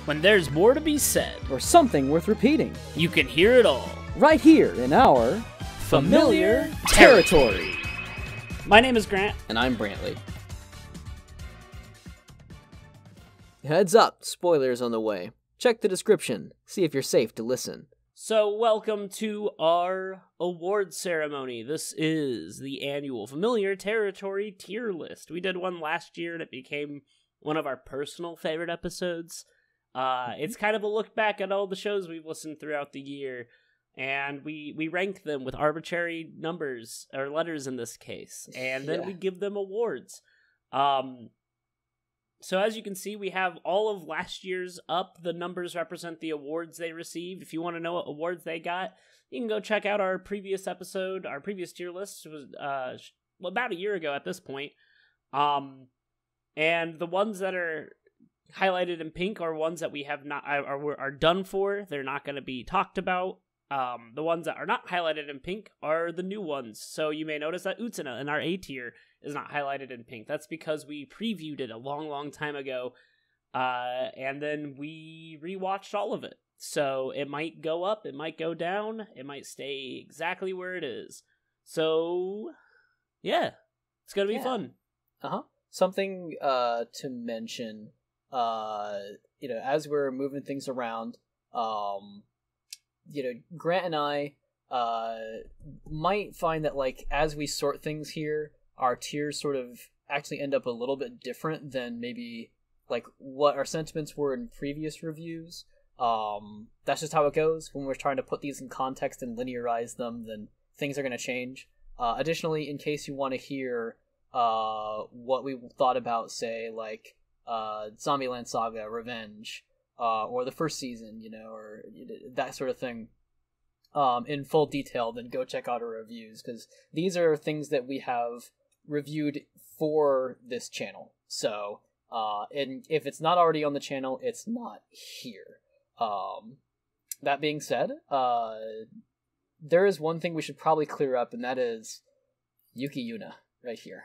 When there's more to be said, or something worth repeating, you can hear it all. right here in our Familiar territory. My name is Grant. And I'm Brantley. Heads up, spoilers on the way. Check the description, see if you're safe to listen. So, welcome to our award ceremony. This is the annual Familiar Territory tier list. We did one last year and it became one of our personal favorite episodes. It's kind of a look back at all the shows we've listened throughout the year, and we rank them with arbitrary numbers, or letters in this case, and then we give them awards. So as you can see, we have all of last year's up. The numbers represent the awards they received. If you want to know what awards they got, you can go check out our previous episode. Our previous tier list was about a year ago at this point. And the ones that are highlighted in pink are ones that we have not are done for. They're not going to be talked about. The ones that are not highlighted in pink are the new ones. So you may notice that Utsuna in our A tier is not highlighted in pink. That's because we previewed it a long time ago, and then we rewatched all of it. So it might go up, it might go down, it might stay exactly where it is. So yeah, it's gonna be fun. Something to mention. As we're moving things around, Grant and I might find that, like, as we sort things here, our tiers sort of actually end up a little bit different than maybe, like, what our sentiments were in previous reviews. That's just how it goes. When we're trying to put these in context and linearize them, then things are going to change. Additionally, in case you want to hear what we thought about, say, like, Zombieland Saga, Revenge, or the first season, or that sort of thing, in full detail, then go check out our reviews, because these are things that we have reviewed for this channel. So, and if it's not already on the channel, it's not here. That being said, there is one thing we should probably clear up, and that is Yuki Yuna right here.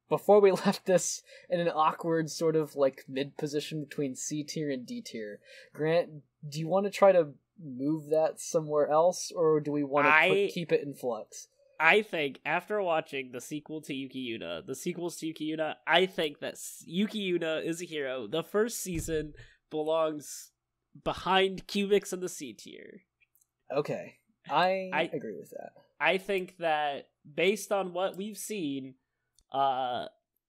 Before we left this in an awkward sort of like mid-position between C tier and D tier, Grant, do you want to try to move that somewhere else, or do we want to keep it in flux? I think after watching the sequels to Yuki Yuna, I think that Yuki Yuna is a hero. The first season belongs behind Cubics in the C tier. Okay, I agree with that. I think that based on what we've seen,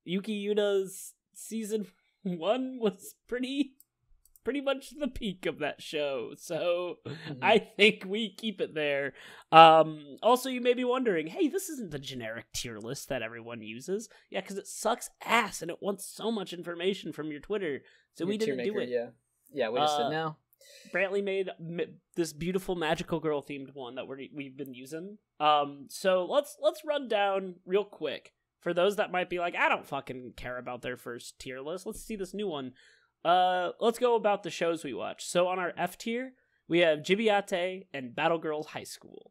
Yuki Yuna's season 1 was pretty much the peak of that show, so I think we keep it there. Also, you may be wondering, hey, this isn't the generic tier list that everyone uses. Yeah, because it sucks ass and it wants so much information from your Twitter, so we didn't do it. Yeah, we just did now. Brantley made this beautiful magical girl themed one that we've been using. So let's run down real quick for those that might be like, I don't fucking care about their first tier list. Let's see this new one. Let's go about the shows we watch. So on our F tier, we have Jibiate and Battle Girls High School.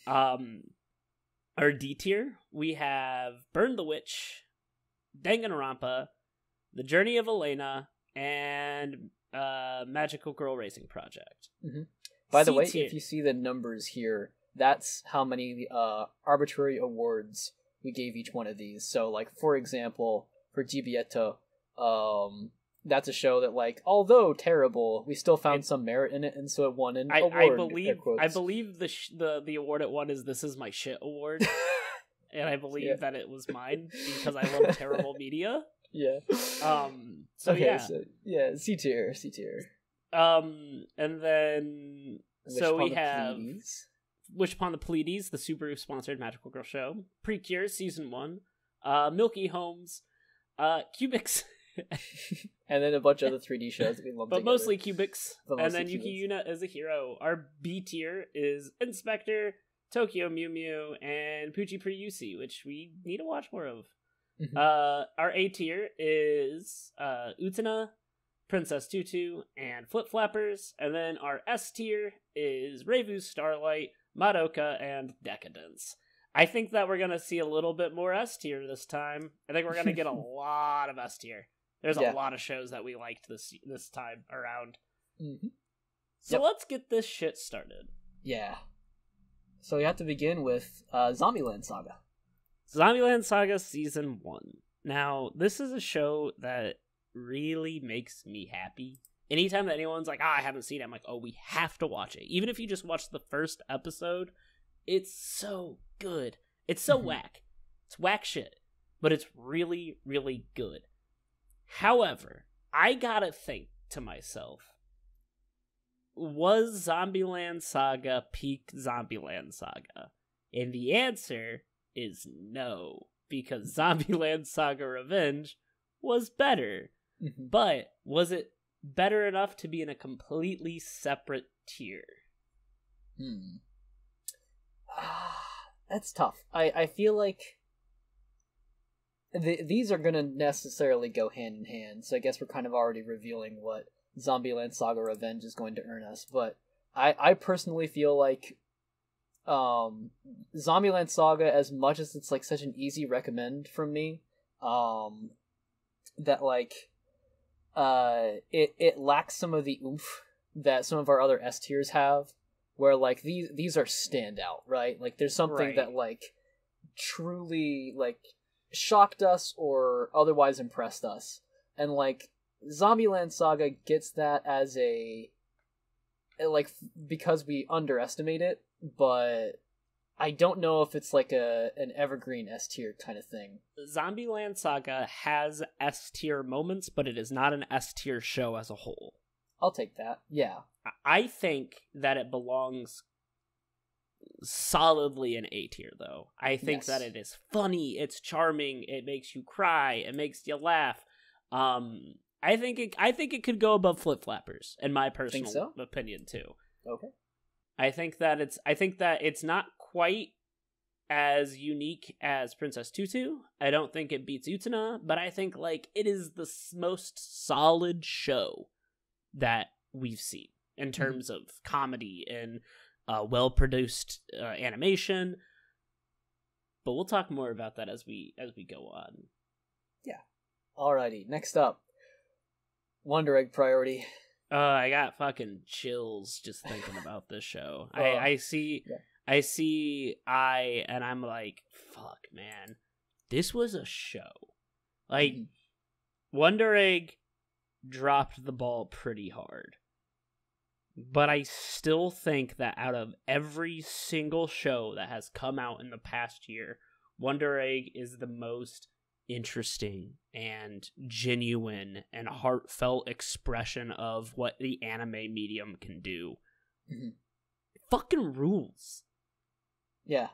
Our D tier, we have Burn the Witch, Danganronpa, The Journey of Elena, and Magical Girl Racing Project. By the way, if you see the numbers here, that's how many arbitrary awards we gave each one of these. So, like, for example, for Gibietto, that's a show that, like, although terrible, we still found some merit in it, and so it won an award. I believe the award it won is This Is My Shit Award, and I believe that it was mine because I love terrible media. Yeah. So C tier. And then we have Pleiades. Wish Upon the Pleiades, the super sponsored magical girl show. Precure season 1. Milky Homes. Cubics. And then a bunch of other 3D shows that we love. But mostly Cubics. And then Yuki Yuna is a hero. Our B tier is Inspector, Tokyo Mew Mew, and Puchi Priusi, which we need to watch more of. Our A tier is Utena, Princess Tutu, and Flip Flappers. And then our S tier is Reivu Starlight, Madoka, and Decadence. I think that we're going to see a little bit more S tier this time. I think we're going to get a lot of S tier. There's a lot of shows that we liked this time around. Mm-hmm. So let's get this shit started. Yeah. So we have to begin with Zombieland Saga. Zombieland Saga Season 1. Now, this is a show that really makes me happy. Anytime that anyone's like, I haven't seen it, I'm like, oh, we have to watch it. Even if you just watch the first episode, it's so good. It's so whack. It's whack shit. But it's really, really good. However, I gotta think to myself, was Zombieland Saga peak Zombieland Saga? And the answer is no, because Zombieland Saga Revenge was better. But was it better enough to be in a completely separate tier? That's tough. I feel like these are going to necessarily go hand in hand, so I guess we're kind of already revealing what Zombieland Saga Revenge is going to earn us. But I personally feel like Zombieland Saga, as much as it's like such an easy recommend from me, that like it lacks some of the oomph that some of our other S tiers have, where like these are standout, right? Like there's something that like truly like shocked us or otherwise impressed us, and like Zombieland Saga gets that as a like because we underestimate it, but I don't know if it's like an evergreen S tier kind of thing. Zombieland Saga has S tier moments, but it is not an S tier show as a whole. I'll take that. Yeah. I think that it belongs solidly in A tier, though. I think that it is funny, it's charming, it makes you cry, it makes you laugh. I think it could go above Flip Flappers, in my personal opinion too. Okay. I think that it's not quite as unique as Princess Tutu. I don't think it beats Utena, but I think like it is the most solid show that we've seen in terms of comedy and well-produced animation. But we'll talk more about that as we go on. Yeah. Alrighty, next up, Wonder Egg Priority. I got fucking chills just thinking about this show. I see, and I'm like, fuck, man, this was a show. Like, Wonder Egg dropped the ball pretty hard. But I still think that out of every single show that has come out in the past year, Wonder Egg is the most interesting and genuine and heartfelt expression of what the anime medium can do. It fucking rules. Yeah.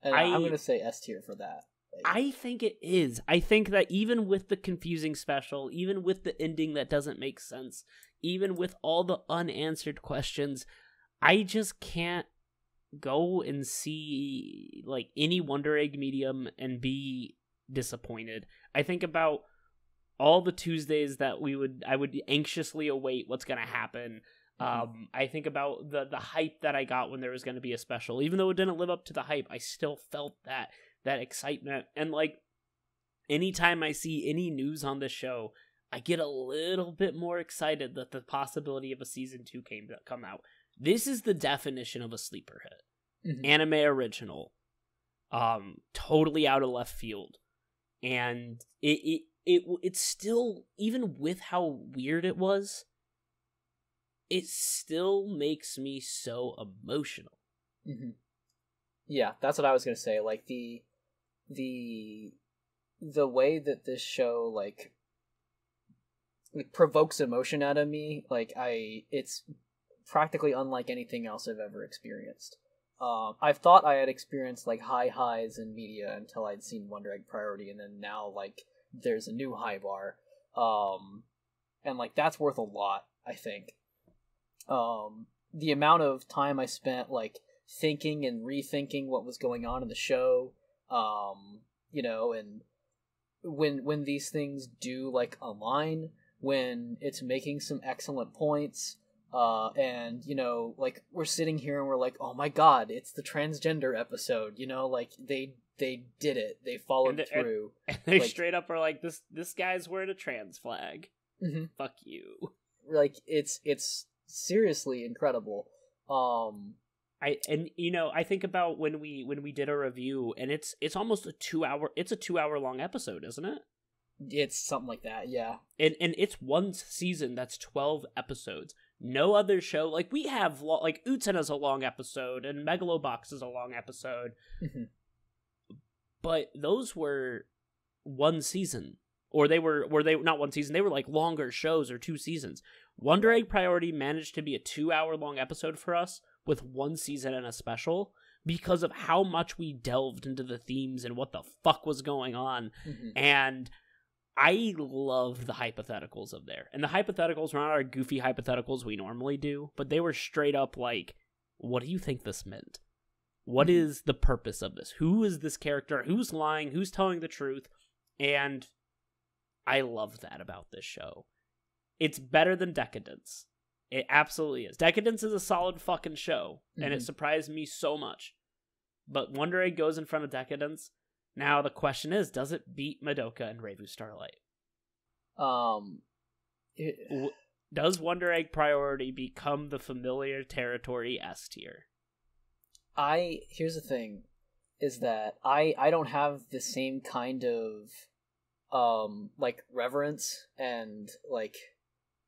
And I'm going to say S tier for that. I think it is. I think that even with the confusing special, even with the ending that doesn't make sense, even with all the unanswered questions, I just can't go and see like any Wonder Egg medium and be disappointed. I think about all the Tuesdays that I would anxiously await what's going to happen. I think about the hype that I got when there was going to be a special. Even though it didn't live up to the hype, I still felt that excitement. And like anytime I see any news on this show, I get a little bit more excited that the possibility of a season 2 come out. This is the definition of a sleeper hit. Anime original. Totally out of left field. And it's still, even with how weird it was, it still makes me so emotional. Yeah, that's what I was gonna say. Like the way that this show like provokes emotion out of me, like it's practically unlike anything else I've ever experienced. I've thought I had experienced like high highs in media until I'd seen Wonder Egg Priority, and then now like there's a new high bar, and like that's worth a lot, I think. The amount of time I spent like thinking and rethinking what was going on in the show, you know, and when these things do like align, when it's making some excellent points, And like we're sitting here and we're like, oh my god, it's the transgender episode. Like they did it. They followed through. And they straight up are like, this guy's wearing a trans flag. Mm-hmm. Fuck you. Like it's seriously incredible. I think about when we did a review, and it's almost a 2-hour long episode, isn't it? It's something like that, yeah. And it's one season that's 12 episodes. No other show, like we have, like Utsen is a long episode, and Megalo Box is a long episode. Mm-hmm. But those were one season, or they were not one season. They were like longer shows or 2 seasons. Wonder Egg Priority managed to be a 2-hour long episode for us with 1 season and a special because of how much we delved into the themes and what the fuck was going on. Mm-hmm. And I love the hypotheticals of there. And the hypotheticals were not our goofy hypotheticals we normally do, but they were straight up like, what do you think this meant? What is the purpose of this? Who is this character? Who's lying? Who's telling the truth? And I love that about this show. It's better than Decadence. It absolutely is. Decadence is a solid fucking show, and it surprised me so much. But Wonder Egg goes in front of Decadence. Now the question is, does it beat Madoka and Reivu Starlight? Does Wonder Egg Priority become the familiar territory S tier? Here's the thing, is that I don't have the same kind of like reverence and like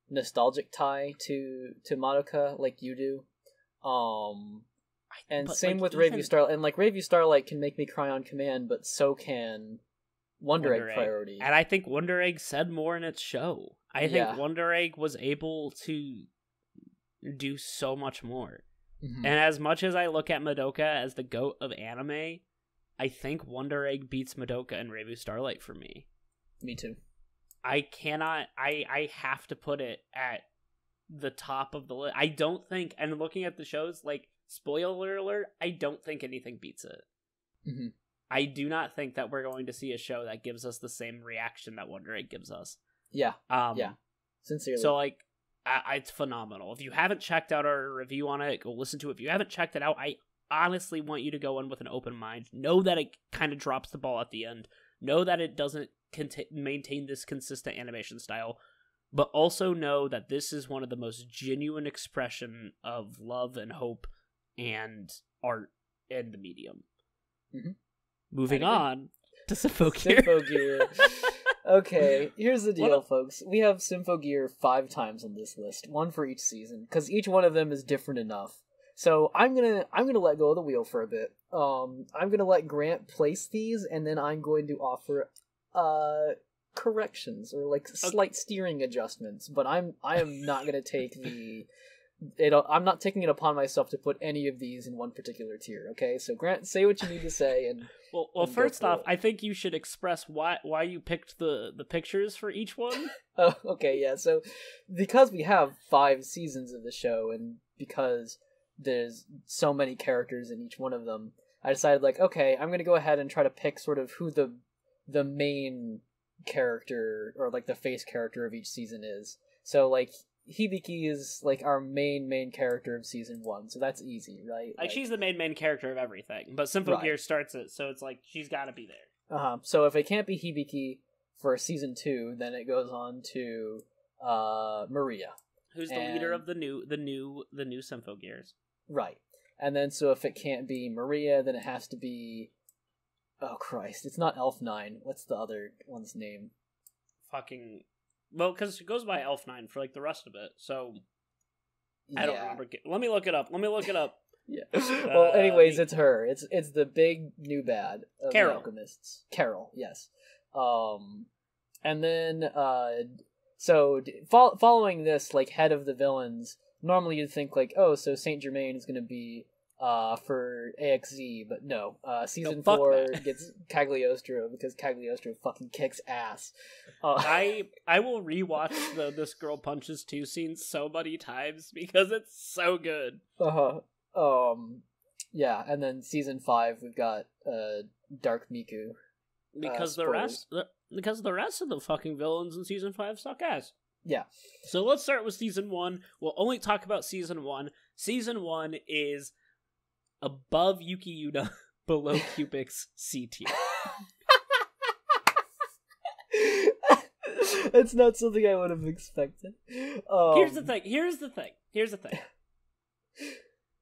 nostalgic tie to Madoka like you do. And same with Reivu Starlight. And like Reivu Starlight can make me cry on command, but so can Wonder Egg Priority. And I think Wonder Egg said more in its show. I think Wonder Egg was able to do so much more. Mm-hmm. And as much as I look at Madoka as the GOAT of anime, I think Wonder Egg beats Madoka and Reivu Starlight for me. Me too. I cannot, I have to put it at the top of the list. I don't think, and looking at the shows, like, spoiler alert, I don't think anything beats it. Mm-hmm. I do not think that we're going to see a show that gives us the same reaction that Wonder Egg gives us. Yeah. Yeah. Sincerely. So, like, it's phenomenal. If you haven't checked out our review on it, go listen to it. If you haven't checked it out, I honestly want you to go in with an open mind. Know that it kind of drops the ball at the end. Know that it doesn't maintain this consistent animation style. But also know that this is one of the most genuine expression of love and hope and art in the medium. Mm-hmm. Moving on to Symphogear. Symphogear. Okay, here's the deal, folks. We have Symphogear 5 times on this list, 1 for each season, because each one of them is different enough. So I'm gonna let go of the wheel for a bit. I'm gonna let Grant place these, and then I'm going to offer corrections or like slight steering adjustments. But I am not gonna take I'm not taking it upon myself to put any of these in one particular tier. Okay, so Grant, say what you need to say, and well, first off, I think you should express why you picked the pictures for each one. Oh, okay, yeah. So because we have 5 seasons of the show, and because there's so many characters in each one of them, I decided, like, okay, I'm gonna go ahead and try to pick sort of who the main character or like the face character of each season is. So like Hibiki is like our main character of season 1, so that's easy, right? Like she's the main character of everything, but Symphogear starts it, so it's like she's got to be there. So if it can't be Hibiki for season 2, then it goes on to Maria, who's the leader of the new Symphogears. Right, and then so if it can't be Maria, then it has to be. Oh Christ! It's not Elf9. What's the other one's name? Well, because it goes by Elf9 for like the rest of it, so I don't remember. Let me look it up. Yeah. Well, anyways, it's her. It's the big new bad of Carol. The Alchemists. Carol, yes. And then following this, like head of the villains, normally you'd think like, oh, so Saint Germain is gonna be for AXZ, but no. Season 4 gets Cagliostro because Cagliostro fucking kicks ass. I will rewatch This Girl Punches 2 scenes so many times because it's so good. Yeah, and then season 5 we've got Dark Miku. Because the rest of the fucking villains in season 5 suck ass. Yeah. So let's start with season 1. We'll only talk about season 1. Season 1 is above Yuki Yuna, below Cupid's C tier. It's not something I would have expected. Here's the thing.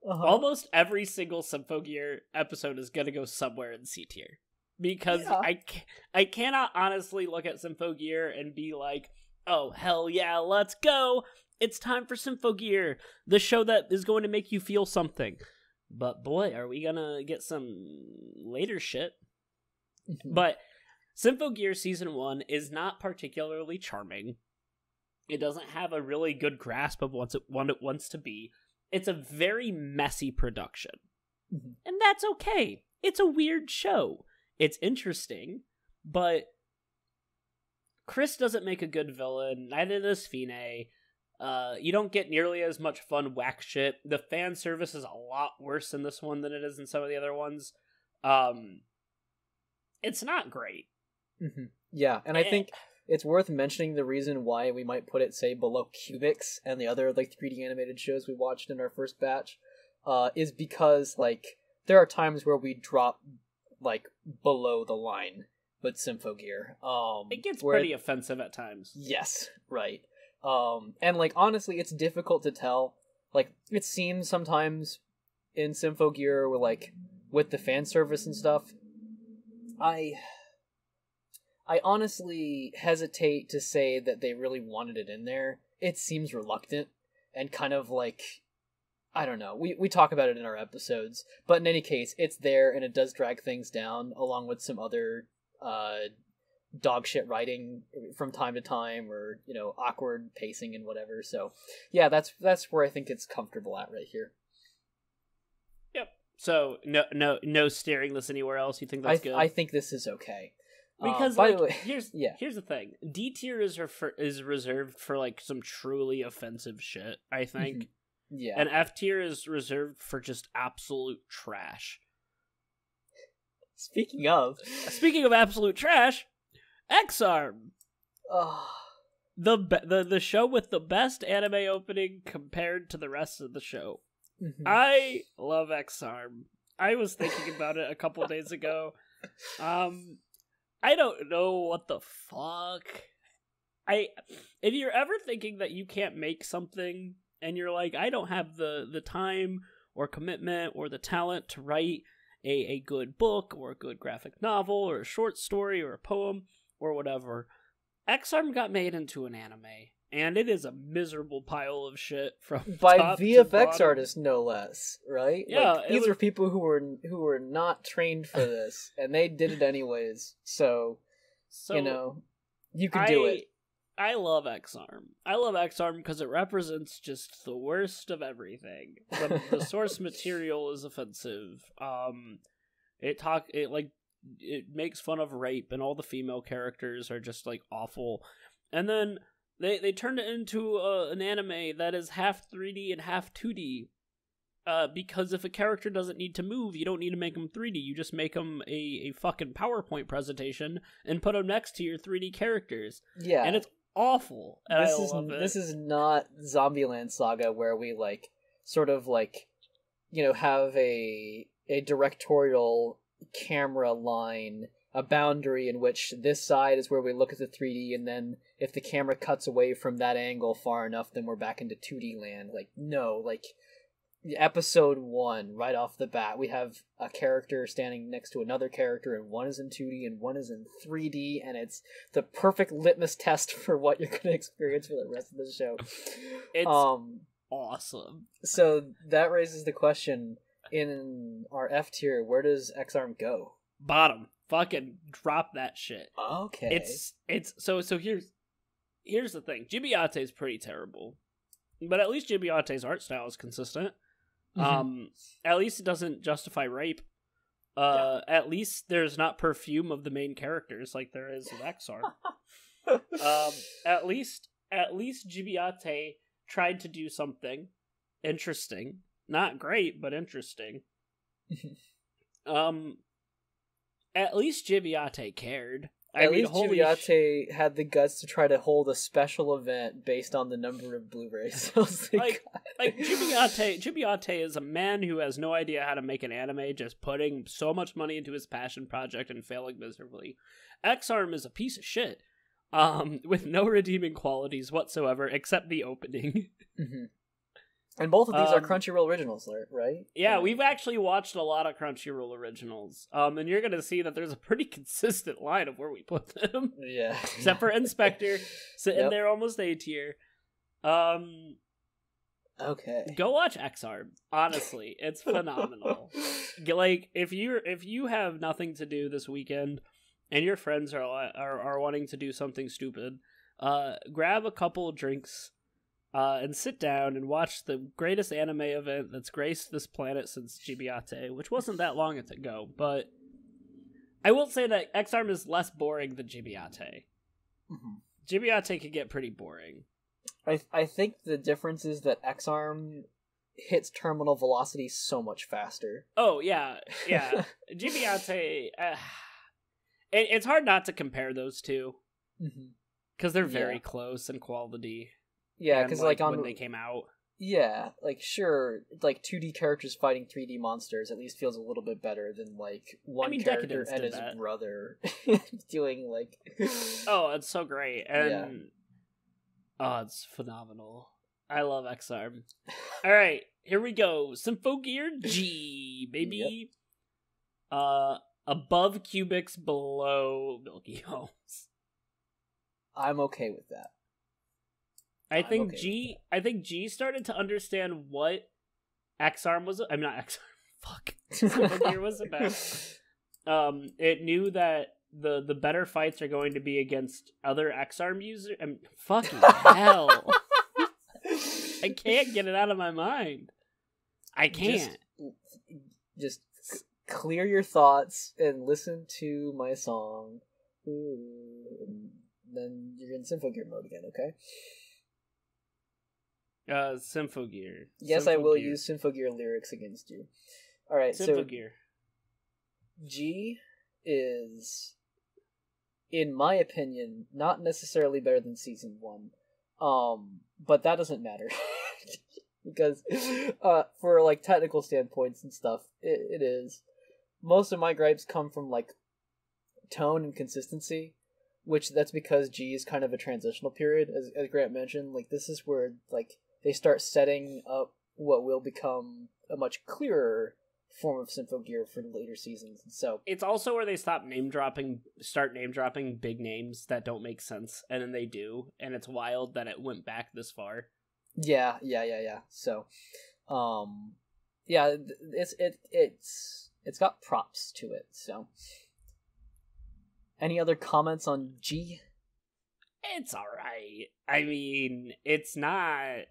Almost every single Symphogear episode is gonna go somewhere in C tier. Because I cannot honestly look at Symphogear and be like, oh, hell yeah, let's go! It's time for Symphogear, the show that is going to make you feel something. But boy, are we gonna get some later shit. But Symphogear Season 1 is not particularly charming. It doesn't have a really good grasp of what it wants to be. It's a very messy production. And that's okay. It's a weird show. It's interesting, but Chris doesn't make a good villain, neither does Fine. You don't get nearly as much fun whack shit. The fan service is a lot worse in this one than it is in some of the other ones. It's not great. Yeah, and I think it's worth mentioning the reason why we might put it, say, below Cubics and the other like 3D animated shows we watched in our first batch, is because like there are times where we drop like below the line with Symphogear. It gets pretty offensive at times. Yes, right. And like honestly, it's difficult to tell. Like it seems sometimes in Symphogear with the fan service and stuff. I honestly hesitate to say that they really wanted it in there. It seems reluctant and kind of like, I don't know. We talk about it in our episodes, but in any case, it's there and it does drag things down along with some other dog shit writing from time to time, or awkward pacing and whatever. So yeah, that's where I think it's comfortable at right here. Yep. So no steering this anywhere else. You think that's good? I think this is okay. Because by the way, here's the thing: D tier is reserved for like some truly offensive shit, I think. Yeah. And F tier is reserved for just absolute trash. Speaking of absolute trash, X-Arm. The show with the best anime opening compared to the rest of the show. I love X-Arm. I was thinking about it a couple days ago. I don't know what the fuck. If you're ever thinking that you can't make something and you're like, I don't have the time or commitment or the talent to write a good book or a good graphic novel or a short story or a poem or whatever, X-Arm got made into an anime, and it is a miserable pile of shit by top VFX to artists, no less, right? Yeah, like, these were people who were not trained for this, and they did it anyways. So you can do it. I love X-Arm. I love X-Arm because it represents just the worst of everything. The source material is offensive. It makes fun of rape, and all the female characters are just like awful. And then they turned it into an anime that is half 3D and half 2D. Because if a character doesn't need to move, you don't need to make them 3D. You just make them a fucking PowerPoint presentation and put them next to your 3D characters. Yeah, and it's awful. And this is not Zombieland Saga where we have a directorial camera line, a boundary in which this side is where we look at the 3D, and then if the camera cuts away from that angle far enough, then we're back into 2D land. Episode 1, right off the bat, we have a character standing next to another character, and one is in 2D and one is in 3D, and it's the perfect litmus test for what you're going to experience for the rest of the show. It's awesome. So that raises the question, in our F tier, where does X-Arm go? Bottom. Fucking drop that shit. Okay. So here's the thing. Gibiate is pretty terrible. But at least Gibiate's art style is consistent. At least it doesn't justify rape. At least there's not perfume of the main characters like there is with X-Arm. At least Gibiate tried to do something interesting. Not great, but interesting. At least Gibiate cared. At least Giuliate had the guts to try to hold a special event based on the number of Blu-ray sales. Like Giuliate is a man who has no idea how to make an anime, just putting so much money into his passion project and failing miserably. X-Arm is a piece of shit, with no redeeming qualities whatsoever except the opening. Mm-hmm. And both of these are Crunchyroll originals, right? Yeah, we've actually watched a lot of Crunchyroll originals. And you're going to see that there's a pretty consistent line of where we put them. Yeah. Except for Inspector, sitting there almost A tier. Okay. Go watch X-Arm. Honestly, it's phenomenal. Like, if you have nothing to do this weekend and your friends are wanting to do something stupid, grab a couple drinks, and sit down and watch the greatest anime event that's graced this planet since Gibiate, which wasn't that long ago, but I will say that X-Arm is less boring than Gibiate. Mm-hmm. Gibiate can get pretty boring. I think the difference is that X-Arm hits terminal velocity so much faster. Oh, yeah. Gibiate, it's hard not to compare those two, because they're very close in quality. Yeah, because like when they came out. Yeah, like sure, like 2D characters fighting 3D monsters at least feels a little bit better than like one character and his brother doing like. Oh, it's so great, and it's phenomenal. I love X-Arm. All right, here we go. Symphogear G, baby. Yep. Above cubics, below Milky Homes. I'm okay with that. I think G started to understand what X-Arm was. I'm not X-Arm. Fuck. Symphogear was about. It knew that the better fights are going to be against other X-Arm users. Fucking hell. I can't get it out of my mind. I can't. Just clear your thoughts and listen to my song. Ooh. Then you're in Symphogear mode again, okay? Symphogear. Yes, I will use Symphogear lyrics against you. Alright, Symphogear. So G is, in my opinion, not necessarily better than Season 1. But that doesn't matter. Because, for, like, technical standpoints and stuff, it is. Most of my gripes come from, like, tone and consistency, which that's because G is kind of a transitional period, as Grant mentioned. Like, this is where, like, they start setting up what will become a much clearer form of Symphogear for later seasons. So it's also where they start name dropping big names that don't make sense, and then they do, and it's wild that it went back this far. Yeah. So, it's got props to it. So, any other comments on G? It's alright. I mean, it's not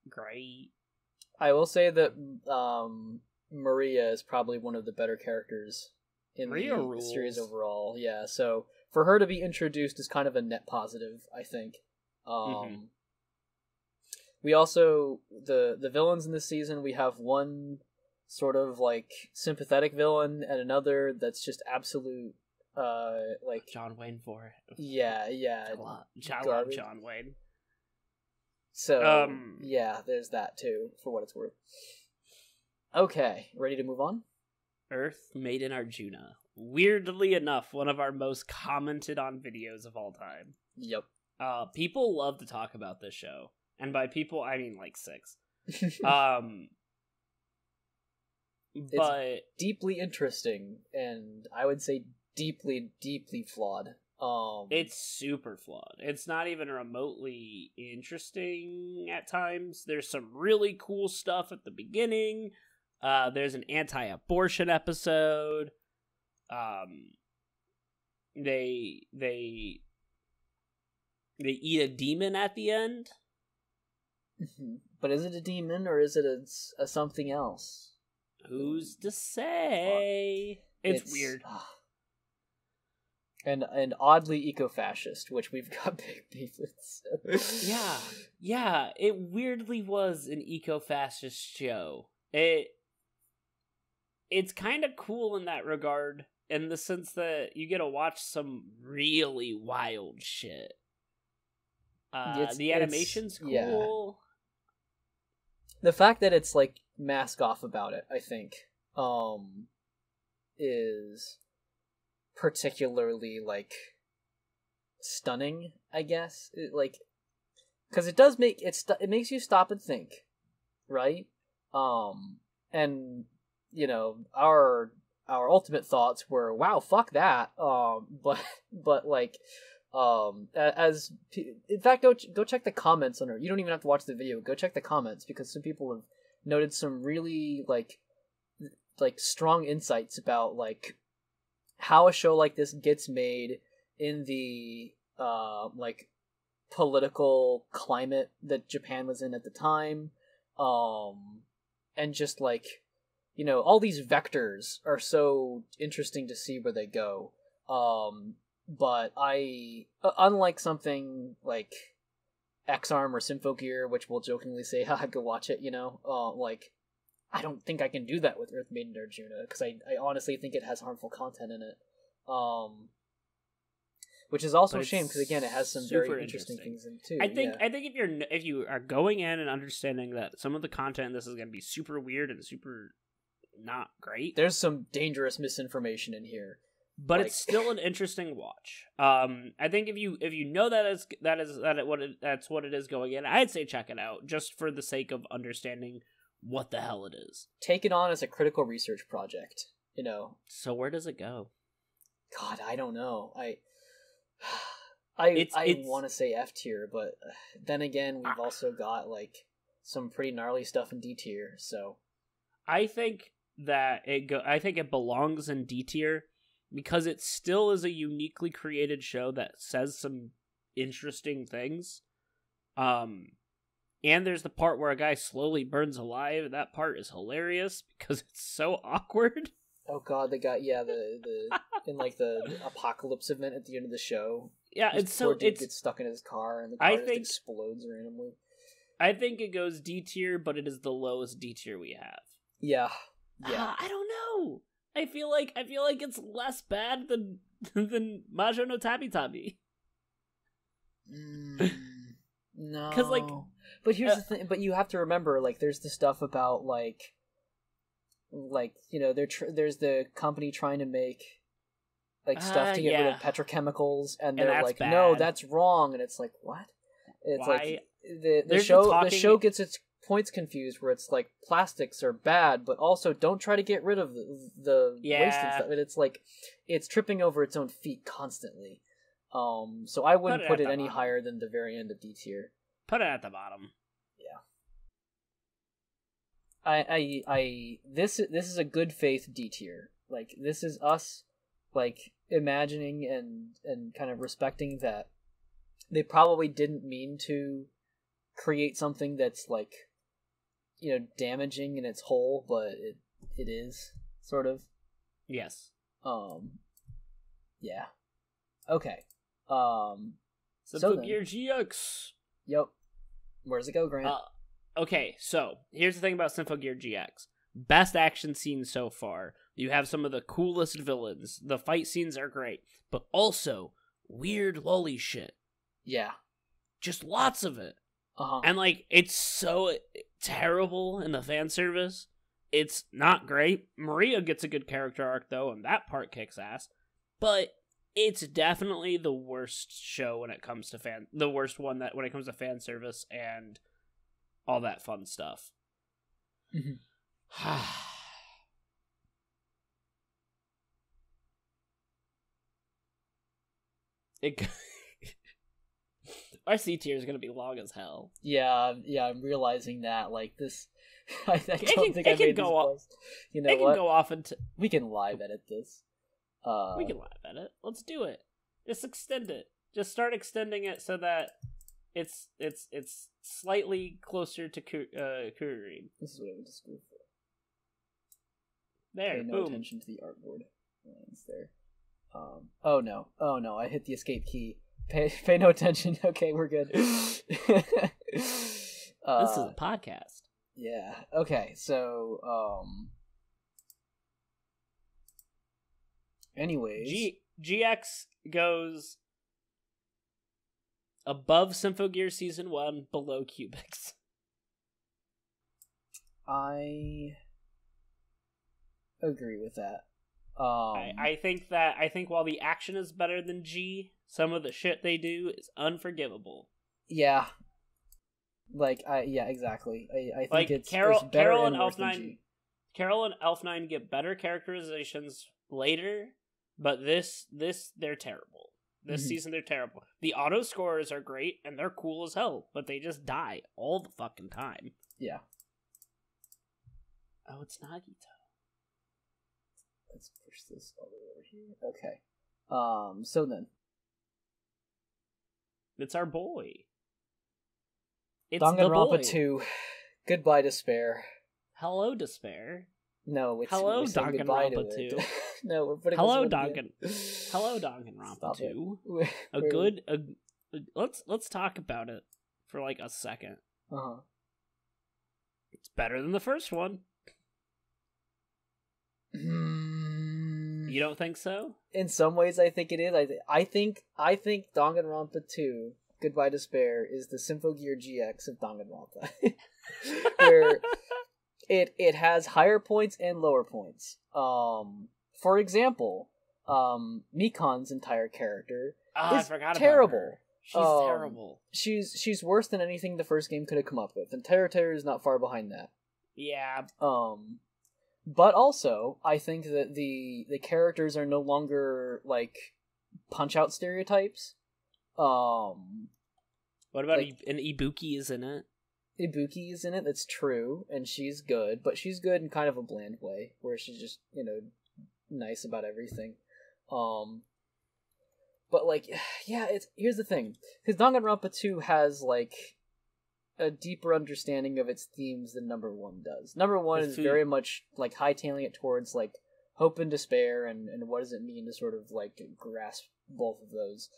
great. I will say that Maria is probably one of the better characters in the series overall. Yeah, so for her to be introduced is kind of a net positive, I think. We also, the villains in this season, we have one sort of like sympathetic villain and another that's just absolute like John Wayne for it. Yeah. I love John Wayne. So yeah, there's that too, for what it's worth. Okay, ready to move on? Earth Maiden Arjuna. Weirdly enough, one of our most commented on videos of all time. Yep. People love to talk about this show. And by people, I mean like 6. It's deeply interesting, and I would say deeply, deeply flawed. It's super flawed. It's not even remotely interesting at times. There's some really cool stuff at the beginning. There's an anti-abortion episode. They eat a demon at the end. But is it a demon or is it a something else? Who's to say? It's weird. And oddly eco-fascist, which we've got big beef with. So. Yeah, it weirdly was an eco-fascist show. It's kind of cool in that regard, in the sense that you get to watch some really wild shit. The animation's cool. Yeah. The fact that it's like mask off about it, I think, is particularly like stunning, I guess. Because it does make it makes you stop and think, right? And you know, our ultimate thoughts were, wow, fuck that. But like, as in fact, go check the comments on it. You don't even have to watch the video. Go check the comments, because some people have noted some really like strong insights about like how a show like this gets made in the like political climate that Japan was in at the time, and just like, you know, all these vectors are so interesting to see where they go. But I, unlike something like X-Arm or Symphogear, which we'll jokingly say, haha, go watch it, you know, like, I don't think I can do that with Earth Maiden Arjuna, because I honestly think it has harmful content in it. Which is also a shame, because again, it has some very interesting things in it too. I think if you are going in and understanding that some of the content in this is going to be super weird and super not great, there's some dangerous misinformation in here, but like, it's still an interesting watch. I think if you know that's what it is going in, I'd say check it out just for the sake of understanding what the hell it is. Take it on as a critical research project, you know. So where does it go? God, I don't know. I it's want to say F tier, but then again, we've also got like some pretty gnarly stuff in D tier. So I think that I think it belongs in D tier because it still is a uniquely created show that says some interesting things. And there's the part where a guy slowly burns alive. That part is hilarious because it's so awkward. Oh god, the guy, the in like the apocalypse event at the end of the show. Yeah, it's so it gets stuck in his car and the car just explodes randomly. I think it goes D tier, but it is the lowest D tier we have. Yeah. I don't know. I feel like it's less bad than Majo no Tabi Tabi. No, because like, but here's the thing. But you have to remember, like, there's the stuff about like you know, there's the company trying to make like stuff to get rid of petrochemicals, and they're like, bad. No, that's wrong, and it's like, what? It's like the show gets its points confused, where it's like plastics are bad, but also don't try to get rid of the waste and stuff. And it's like it's tripping over its own feet constantly. So I wouldn't put it any higher than the very end of D tier. Put it at the bottom. Yeah. This is a good faith D tier. Like, this is us like imagining and kind of respecting that they probably didn't mean to create something that's like, you know, damaging in its whole, but it is sort of. Yes. Yeah. Okay. Symphogear GX. Yep. Where does it go, Grant? Okay, so here's the thing about Symphogear GX. Best action scenes so far. You have some of the coolest villains. The fight scenes are great, but also weird lolly shit. Yeah. Just lots of it. Uh-huh. And like, it's so terrible in the fan service. It's not great. Maria gets a good character arc though, and that part kicks ass. But it's definitely the worst show when it comes to when it comes to fan service and all that fun stuff. Mm-hmm. Our C tier is going to be long as hell. Yeah, I'm realizing that. Like, this, I don't think I made this post. You know what? Can go off into. We can live edit this. We can live edit. Let's do it. Just extend it. Just start extending it so that it's slightly closer to Kuririn. This is what I would just go for. There, Pay no boom. attention to the artboard lines there. Oh no! I hit the escape key. Pay no attention. Okay, we're good. This is a podcast. Yeah. Okay. So, Anyways, GX goes above Symphogear Season 1, below Cubics. I agree with that. I think while the action is better than G, some of the shit they do is unforgivable. Yeah. Exactly. I think like it's Carol and Elf9. Carol and Elf9 get better characterizations later, but this they're terrible. This season they're terrible. The auto scores are great and they're cool as hell, but they just die all the fucking time. Yeah. Oh, it's Nagito. Let's push this all the way over here. Okay. So then. It's our boy. It's Danganronpa 2. Goodbye, Despair. Hello, Despair. No, Hello, Danganronpa 2. No, we're putting Hello, this Hello, Danganronpa 2. It. Let's talk about it for like a second. Uh-huh. It's better than the first one. You don't think so? In some ways, I think it is. I think Danganronpa 2, Goodbye Despair, is the Symphogear GX of Danganronpa, where it has higher points and lower points. For example, Mikan's entire character is terrible. About her. She's terrible. She's worse than anything the first game could have come up with, and Terror is not far behind that. Yeah. But also, I think that the characters are no longer, like, punch-out stereotypes. What about an Ibuki is in it? Ibuki is in it, that's true, and she's good, but she's good in kind of a bland way, where she's just, nice about everything. But, like, yeah, here's the thing. Because Danganronpa 2 has, like, a deeper understanding of its themes than number 1 does. Number 1 is very much like hightailing it towards like hope and despair and what does it mean to sort of like grasp both of those.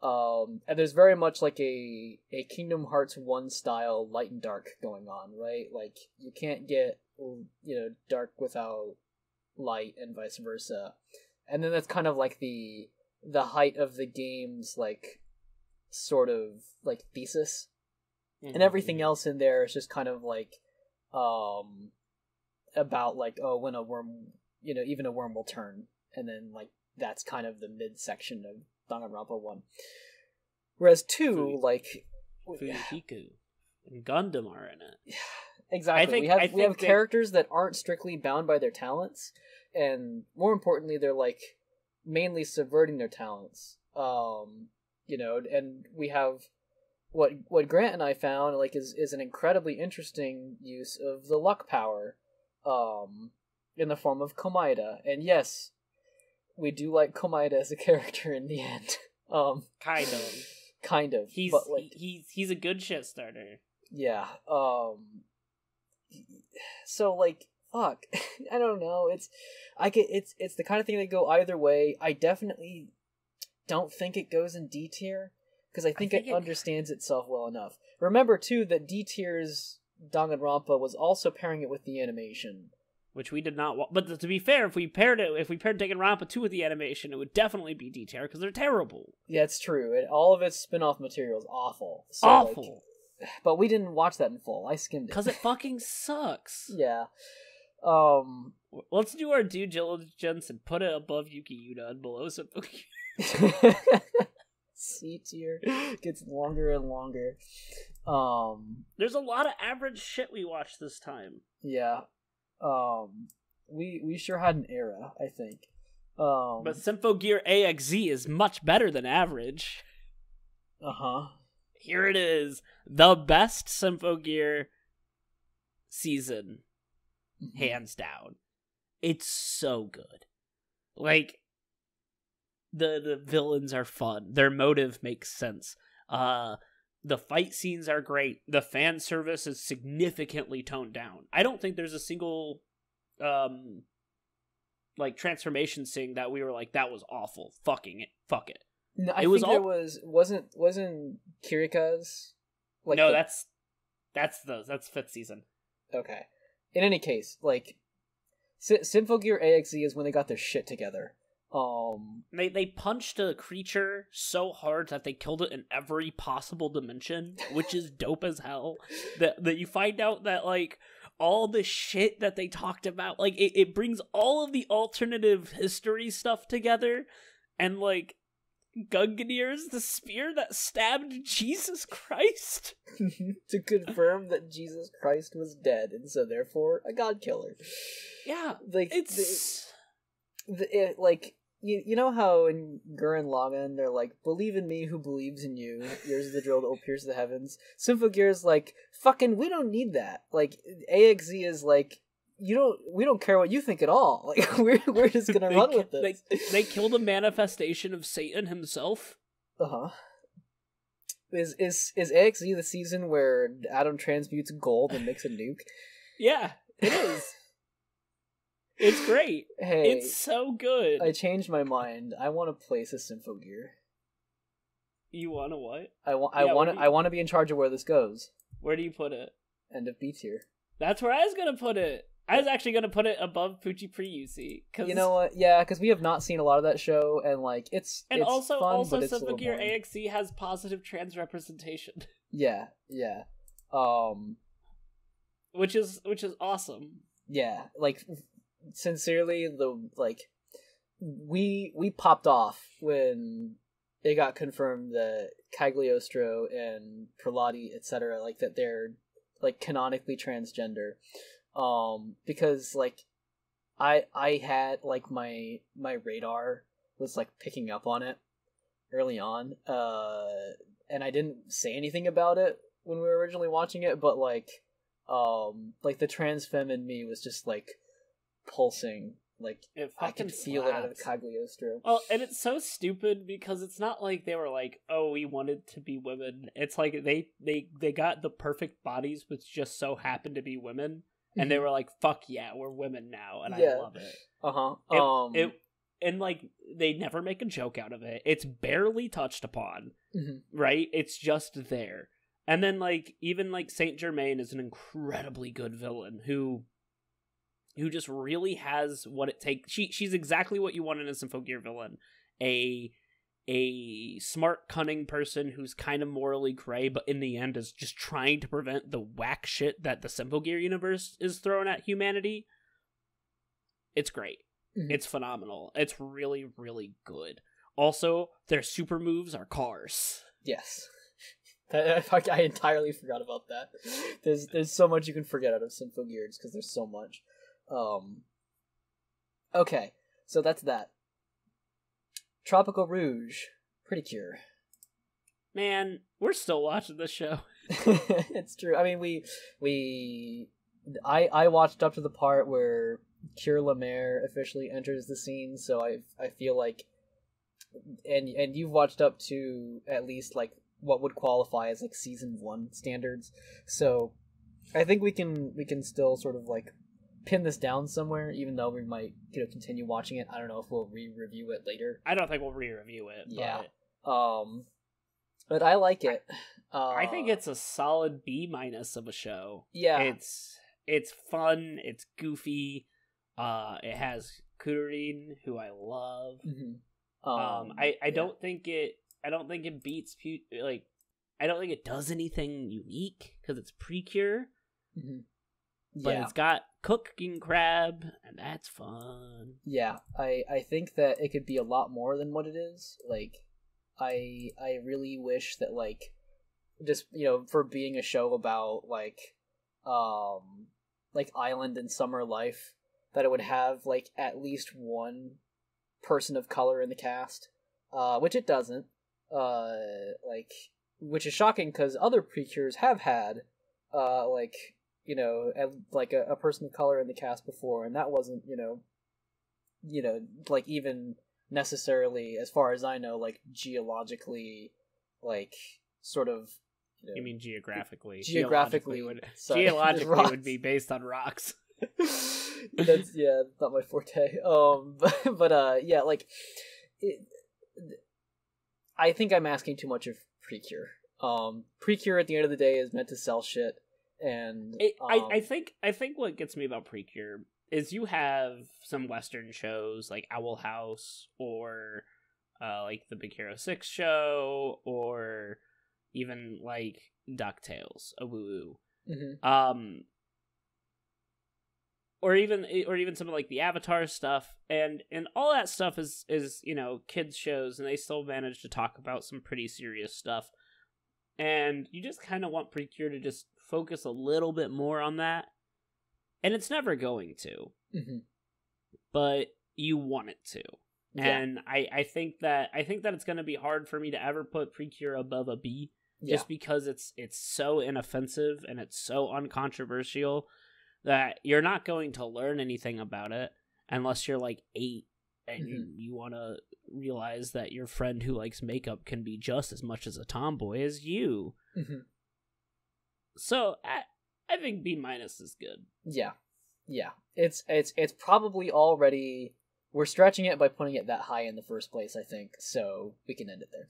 And there's very much like a Kingdom Hearts 1 style light and dark going on, right? Like you can't get dark without light and vice versa. And then that's kind of like the height of the game's like sort of like thesis. And everything else in there is just kind of like about like, oh, when a worm, even a worm will turn, and then like that's kind of the midsection of Danganronpa 1. Whereas 2, like Fujiku and Gundam are in it. Exactly. We have characters that aren't strictly bound by their talents, and more importantly, they're like mainly subverting their talents. And we have what Grant and I found like is an incredibly interesting use of the luck power, in the form of Komaeda. And yes, we do like Komaeda as a character in the end. Kind of. He's a good shit starter. Yeah. So like, fuck. I don't know. It's the kind of thing that go either way. I definitely don't think it goes in D tier, because I think it understands itself well enough. Remember, too, that D tier's Danganronpa was also pairing it with the animation. Which we did not want. But to be fair, if we paired Danganronpa 2 with the animation, it would definitely be D tier, because they're terrible. Yeah, it's true. All of its spin-off material is awful. So, awful! Like, but we didn't watch that in full. I skimmed it. Because it fucking sucks. Yeah. Let's do our due diligence and put it above Yuki Yuda and below Symphogear. C tier gets longer and longer. There's a lot of average shit we watched this time. Yeah. We sure had an era, I think. But Symphogear AXZ is much better than average. Uh-huh. Here it is. The best Symphogear season. Hands down. It's so good. Like, the villains are fun. Their motive makes sense. The fight scenes are great. The fan service is significantly toned down. I don't think there's a single like transformation scene that we were like, that was awful. Fuck it. No, I think there wasn't Kirika's. Like no, that's 5th season. Okay. In any case, like Symphogear AXE is when they got their shit together. They punched a creature so hard that they killed it in every possible dimension, which is dope as hell. That you find out that, like, all the shit that they talked about, like, it brings all of the alternative history stuff together, and, like, Gungnir's the spear that stabbed Jesus Christ. To confirm that Jesus Christ was dead, and so therefore a god killer. Yeah, like it's like you know how in Gurren Lagann they're like, believe in me who believes in you. Yours is the drill that will pierce the heavens. Symphogear's like, fucking, we don't need that. Like AXZ is like, we don't care what you think at all. Like we're just gonna run with this. They killed a manifestation of Satan himself. Is AXZ the season where Adam transmutes gold and makes a nuke? Yeah, it is. It's great. Hey, it's so good. I changed my mind. I want to place a Symphogear. You want to what? I want to be in charge of where this goes. Where do you put it? End of B tier. That's where I was gonna put it. I was actually gonna put it above Pucci Priusi. You know what? Yeah, because we have not seen a lot of that show, and like it's also fun, but it's Symphogear AXZ has positive trans representation. Yeah. Which is awesome. Yeah, like sincerely, we popped off when it got confirmed that Cagliostro and Prelati, etc., like that they're like canonically transgender. Because like I had like my radar was like picking up on it early on, and I didn't say anything about it when we were originally watching it, but like the trans femme in me was just like pulsing, like I could feel it out of Cagliostro. Well, and it's so stupid because it's not like they were like, oh, we wanted to be women. It's like they got the perfect bodies which just so happened to be women. And they were like, fuck yeah, we're women now, and I love it. And like, they never make a joke out of it. It's barely touched upon, right? It's just there. And then like, even like Saint Germain is an incredibly good villain who just really has what it takes. She's exactly what you want in a Symphogear villain. A smart, cunning person who's kind of morally gray, but in the end is just trying to prevent the whack shit that the Symphogear universe is throwing at humanity. It's great. It's phenomenal. It's really, really good. Also, their super moves are cars. Yes. I entirely forgot about that. There's so much you can forget out of Symphogears because there's so much. Okay, so that's that. Tropical Rouge, Pretty Cure. Man, we're still watching this show. It's true. I mean, I watched up to the part where Cure Lemaire officially enters the scene, so I feel like, and you've watched up to at least like what would qualify as like season 1 standards. So I think we can still sort of like pin this down somewhere, even though we might continue watching it. I don't know if we'll re-review it later. I don't think we'll re-review it. Yeah. But I like it. I think it's a solid B- of a show. Yeah. It's fun. It's goofy. It has Kurin, who I love. I don't think it beats like. I don't think it does anything unique because it's Precure. But it's got cooking crab, and that's fun. Yeah, I think that it could be a lot more than what it is. Like, I really wish that, like, just, for being a show about, like island and summer life, that it would have, like, at least one person of color in the cast, which it doesn't. Which is shocking, because other Precures have had, a person of color in the cast before, and that wasn't, like, even necessarily, as far as I know, like, geologically, like, sort of, You mean geographically? Geographically would be based on rocks. That's not my forte. Yeah, like, I think I'm asking too much of Precure. Precure at the end of the day is meant to sell shit. And I think what gets me about Precure is you have some Western shows like Owl House or like the Big Hero 6 show or even like DuckTales, a woo woo. Or even some of like the Avatar stuff, and all that stuff is kids shows, and they still manage to talk about some pretty serious stuff. And you just kind of want Precure to just focus a little bit more on that, and it's never going to, but you want it to. Yeah. And I think that it's going to be hard for me to ever put Precure above a B, just because it's so inoffensive and it's so uncontroversial that you're not going to learn anything about it unless you're like 8 and you want to realize that your friend who likes makeup can be just as much as a tomboy as you. So I think B- is good. Yeah. It's probably already, we're stretching it by putting it that high in the first place, I think. So we can end it there.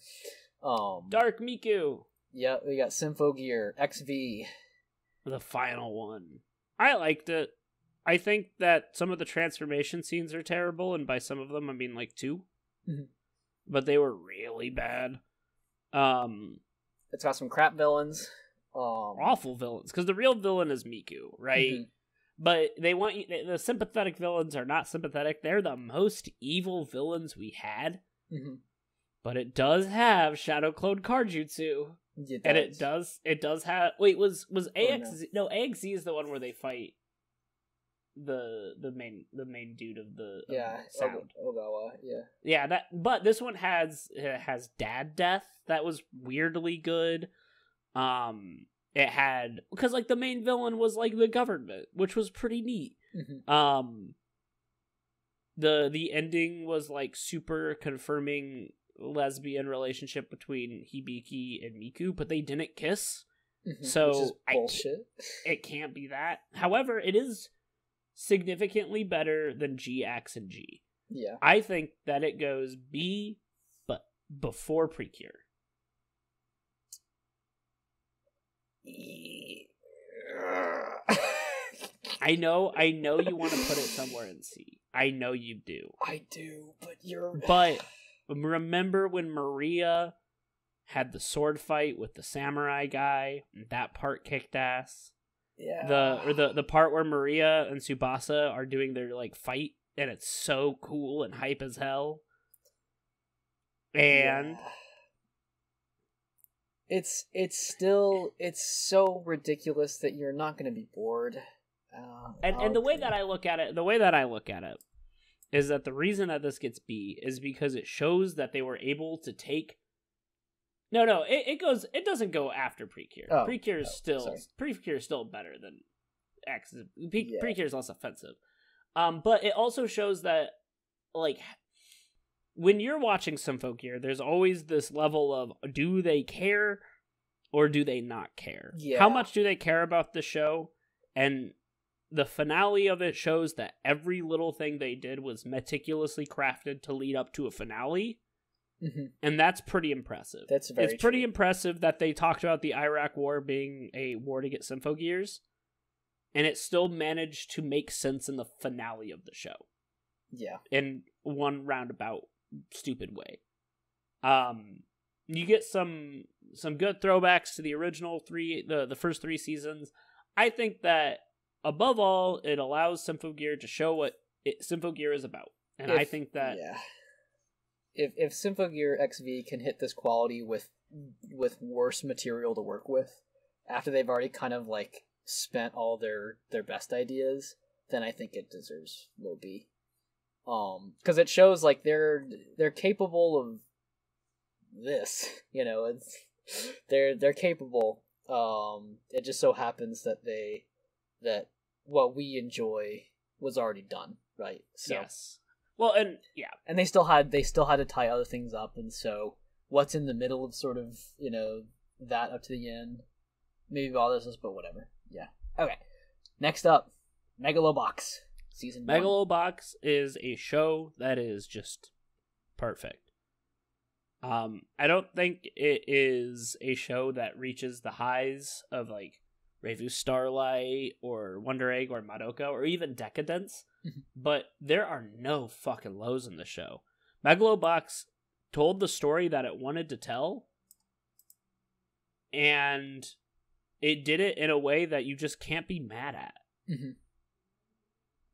Dark Miku. Yeah, we got Symphogear XV, the final one. I liked it. I think that some of the transformation scenes are terrible, and by some of them I mean like 2. But they were really bad. It's got some crap villains. Awful villains, because the real villain is Miku, right? But they want you, the sympathetic villains are not sympathetic. They're the most evil villains we had. But it does have Shadow Clone Cardjutsu. And it does have, wait, was AXZ, no, AXZ is the one where they fight the main dude of the sound. Ogawa, but this one has dad death that was weirdly good. It had, because like the main villain was like the government, which was pretty neat. The ending was like super confirming lesbian relationship between Hibiki and Miku, but they didn't kiss. So bullshit. It can't be that. However, it is significantly better than G, X, and G. Yeah. I think that it goes B, but before Precure. I know you want to put it somewhere in C. I know you do. I do, but But remember when Maria had the sword fight with the samurai guy? That part kicked ass. Yeah. The part where Maria and Tsubasa are doing their like fight, and it's so cool and hype as hell. And it's so ridiculous that you're not going to be bored. And the way that I look at it is that the reason that this gets B is because it shows that they were able to take. It doesn't go after Precure. Precure is still better than X. Precure is less offensive. But it also shows that, like, when you're watching Symphogear, there's always this level of, do they care or do they not care? Yeah. How much do they care about the show? And the finale of it shows that every little thing they did was meticulously crafted to lead up to a finale. And that's pretty impressive. It's pretty impressive that they talked about the Iraq War being a war to get Symphogears, and it still managed to make sense in the finale of the show. Yeah. In one roundabout stupid way. You get some good throwbacks to the original the first 3 seasons. I think that above all, it allows Symphogear to show what Symphogear is about. And I think that if Symphogear XV can hit this quality with worse material to work with, after they've already kind of like spent all their best ideas, then I think it deserves low B. Because it shows like they're capable of this, it's they're capable. It just so happens that what we enjoy was already done, right? So. Yes. Well, and they still had to tie other things up, and so what's in the middle of sort of that up to the end maybe bothers us, but whatever. Yeah. Okay. Next up, Megalo Box season 1. Megalo Box is a show that is just perfect. I don't think it is a show that reaches the highs of like Reivu Starlight or Wonder Egg or Madoka or even Decadence, but there are no fucking lows in the show. Megalo Box told the story that it wanted to tell, and it did it in a way that you just can't be mad at. Mm-hmm.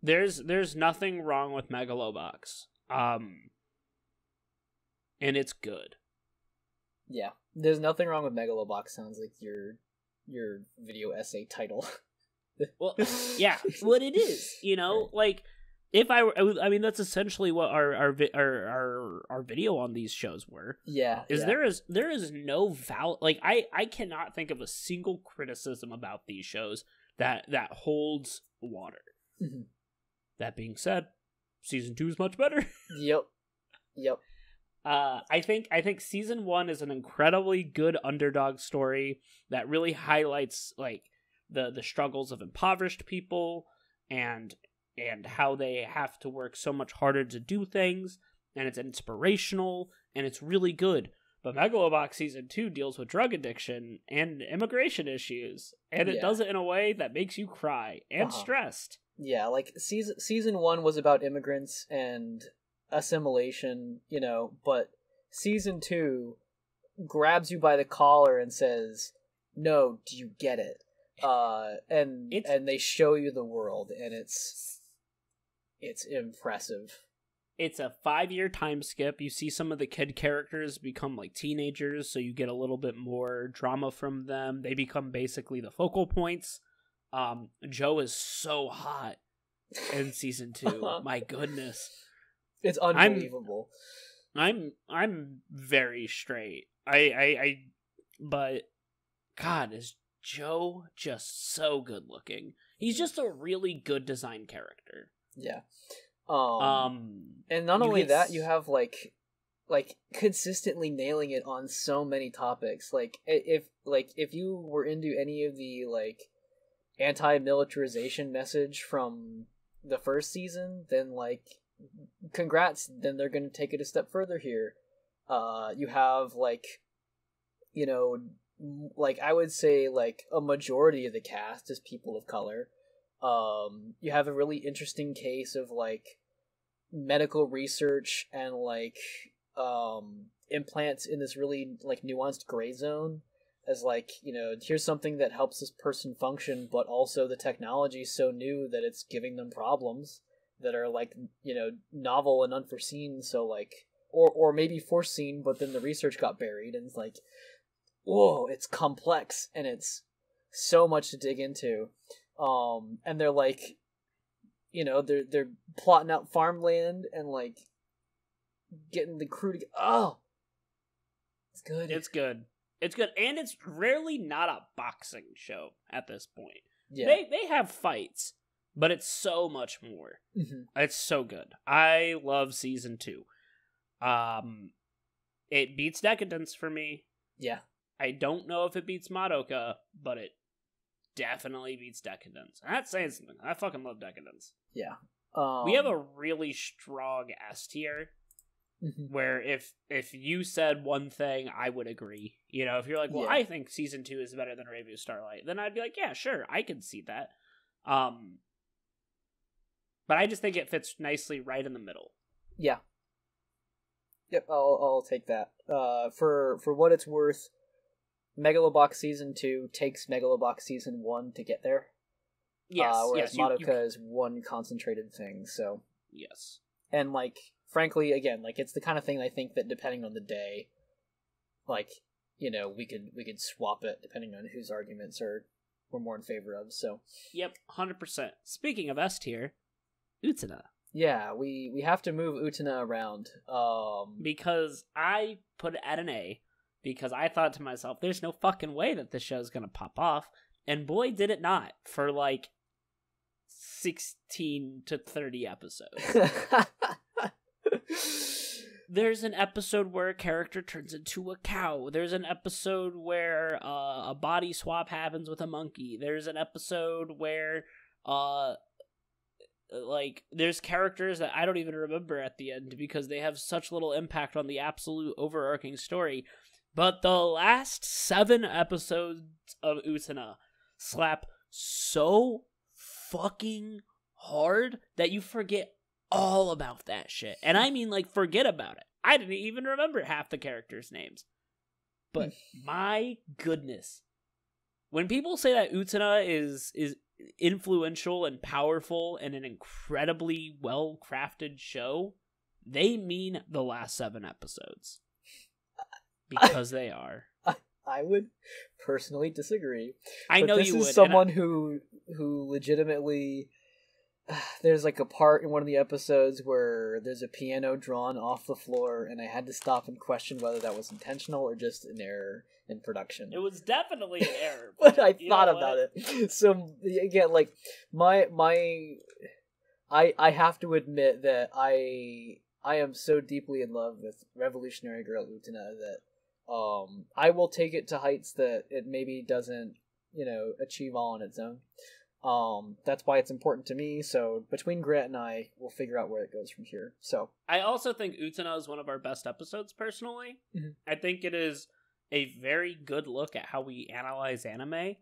There's nothing wrong with Megalo Box, and it's good. Yeah, there's nothing wrong with Megalo Box. Sounds like your video essay title. Well, yeah, what it is, you know, like if I mean, that's essentially what our video on these shows were. Yeah, there is no like I cannot think of a single criticism about these shows that holds water. Mm-hmm. That being said, season 2 is much better. Yep. I think season 1 is an incredibly good underdog story that really highlights like the struggles of impoverished people and how they have to work so much harder to do things, and it's inspirational and it's really good. But Megalobox season 2 deals with drug addiction and immigration issues, and it does it in a way that makes you cry and stressed. Yeah, like season 1 was about immigrants and assimilation, you know, but season 2 grabs you by the collar and says, "No, do you get it?" And they show you the world, and it's impressive. It's a 5-year time skip. You see some of the kid characters become like teenagers, so you get a little bit more drama from them. They become basically the focal points. Joe is so hot in season 2. My goodness. It's unbelievable. I'm very straight. But God, is Joe just so good looking. He's just a really good design character. Yeah. And not only that, you have like consistently nailing it on so many topics. Like if you were into any of the like anti-militarization message from the first season, then like congrats, then they're going to take it a step further here. You have like, you know, like I would say like a majority of the cast is people of color. You have a really interesting case of like medical research and like implants in this really like nuanced gray zone, as like, you know, here's something that helps this person function, but also the technology is so new that it's giving them problems that are like, you know, novel and unforeseen, so like or maybe foreseen, but then the research got buried, and it's like, whoa, it's complex and it's so much to dig into. And they're like, you know, they're plotting out farmland and like getting the crew to it's good. It's good, and it's rarely not a boxing show at this point. Yeah. They have fights, but it's so much more. Mm-hmm. It's so good. I love season 2. It beats Decadence for me. Yeah. I don't know if it beats Madoka, but it definitely beats Decadence. And that's saying something. I fucking love Decadence. Yeah. We have a really strong S tier, where if you said one thing, I would agree. You know, if you're like, well, I think season 2 is better than Reivu Starlight, then I'd be like, yeah, sure, I can see that. But I just think it fits nicely right in the middle. Yeah. Yep, I'll take that. For what it's worth, Megalo Box season 2 takes Megalo Box season 1 to get there. Yes, whereas Madoka is one concentrated thing, so. Yes. And like, frankly, again, like it's the kind of thing I think that depending on the day, like, you know, we could swap it depending on whose arguments we're more in favor of. So. Yep, 100%. Speaking of S tier, Utena. Yeah, we have to move Utena around. Because I put it at an A, because I thought to myself, there's no fucking way that this show's gonna pop off, and boy did it not, for like 16 to 30 episodes. There's an episode where a character turns into a cow. There's an episode where a body swap happens with a monkey. There's an episode where like, there's characters that I don't even remember at the end because they have such little impact on the absolute overarching story. But the last 7 episodes of Utena slap so fucking hard that you forget all about that shit. And I mean, like, forget about it. I didn't even remember half the characters' names. But my goodness. When people say that Utena is influential and powerful and an incredibly well-crafted show, they mean the last 7 episodes. Because they are. I would personally disagree. I know you would. This is someone who legitimately... There's like a part in one of the episodes where there's a piano drawn off the floor, and I had to stop and question whether that was intentional or just an error in production. It was definitely an error. But I thought about it. So again, like I have to admit that I am so deeply in love with Revolutionary Girl Utena that I will take it to heights that it maybe doesn't, achieve all on its own. That's why it's important to me. So between Grant and I, we'll figure out where it goes from here. So I also think Utena is one of our best episodes. Personally, I think it is a very good look at how we analyze anime.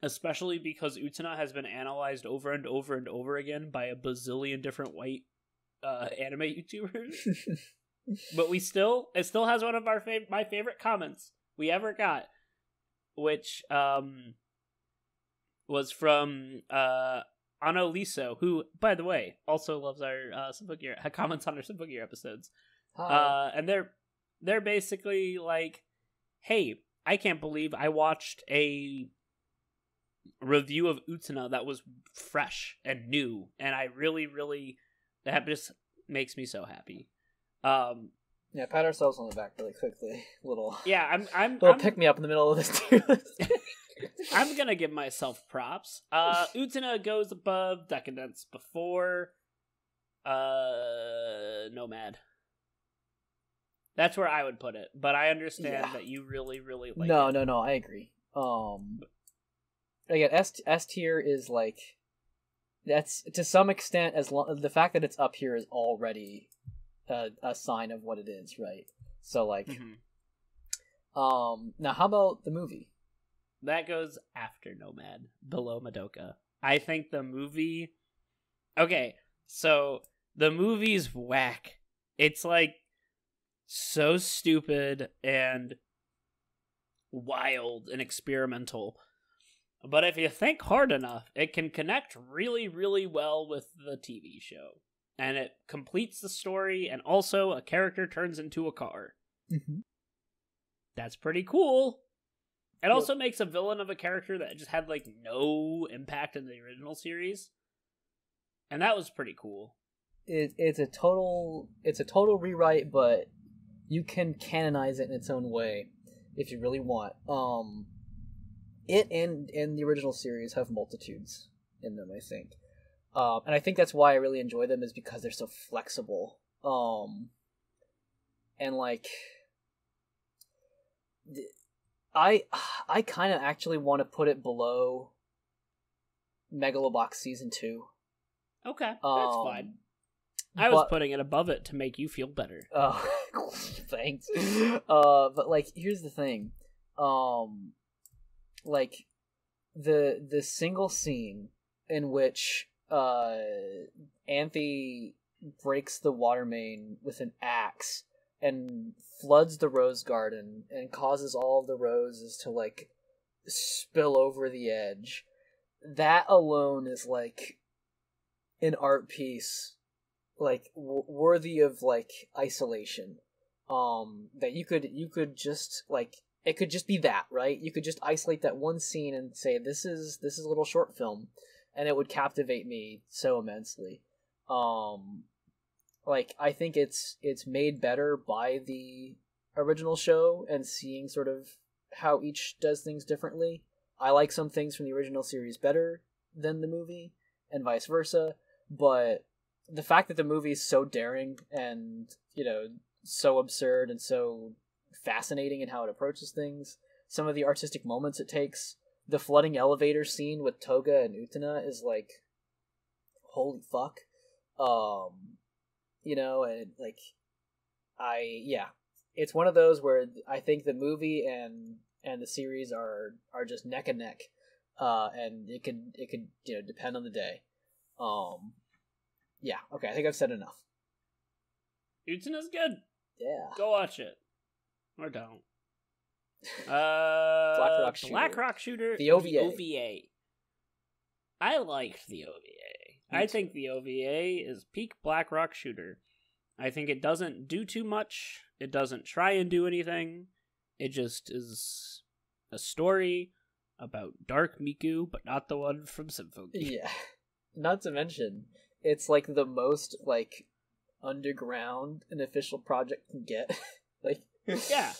Especially because Utena has been analyzed over and over and over again by a bazillion different white anime YouTubers. But it still has one of my favorite comments we ever got, which was from Ano Liso, who, by the way, also loves our Simple Gear, comments on our Simple Gear episodes. And they're basically like, hey, I can't believe I watched a review of Utena that was fresh and new, and I really, really, that just makes me so happy. Yeah, pat ourselves on the back really quickly. I'm pick me up in the middle of this tier list. I'm gonna give myself props. Utena goes above Decadence before Nomad. That's where I would put it, but I understand that you really, really like it. No, I agree. Again, S tier is like, that's to some extent, the fact that it's up here is already a sign of what it is, right? So like, now how about the movie? That goes after Nomad, below Madoka. I think the movie... Okay, so the movie's whack. It's like so stupid and wild and experimental. But if you think hard enough, it can connect really, really well with the TV show. And it completes the story, and also a character turns into a car. That's pretty cool. It also makes a villain of a character that just had like no impact in the original series, and that was pretty cool. It's a total rewrite, but you can canonize it in its own way if you really want. It and the original series have multitudes in them, I think, and I think that's why I really enjoy them, is because they're so flexible. And like. I kind of actually want to put it below Megalo Box Season 2. Okay, that's fine. I was putting it above it to make you feel better. Oh, thanks. But like, here's the thing. Like, the single scene in which Anthe breaks the water main with an axe and floods the rose garden and causes all of the roses to like spill over the edge. That alone is like an art piece, like worthy of like isolation. That you could just like, it could just be that, right? You could just isolate that one scene and say this is a little short film, and it would captivate me so immensely. Like, I think it's made better by the original show and seeing sort of how each does things differently. I like some things from the original series better than the movie, and vice versa. But the fact that the movie is so daring and, so absurd and so fascinating in how it approaches things, some of the artistic moments it takes, the flooding elevator scene with Toga and Utena is like, holy fuck. And like, it's one of those where I think the movie and and the series are just neck and neck, and it could depend on the day. Yeah, okay, I think I've said enough. Utena's good. Yeah, go watch it, or don't. Black Rock Shooter. The OVA. I liked the OVA. I think the OVA is peak Black Rock Shooter. I think it doesn't do too much. It doesn't try and do anything. It just is a story about Dark Miku, but not the one from Symphony. Yeah. Not to mention, it's like the most like underground an official project can get. Like yeah.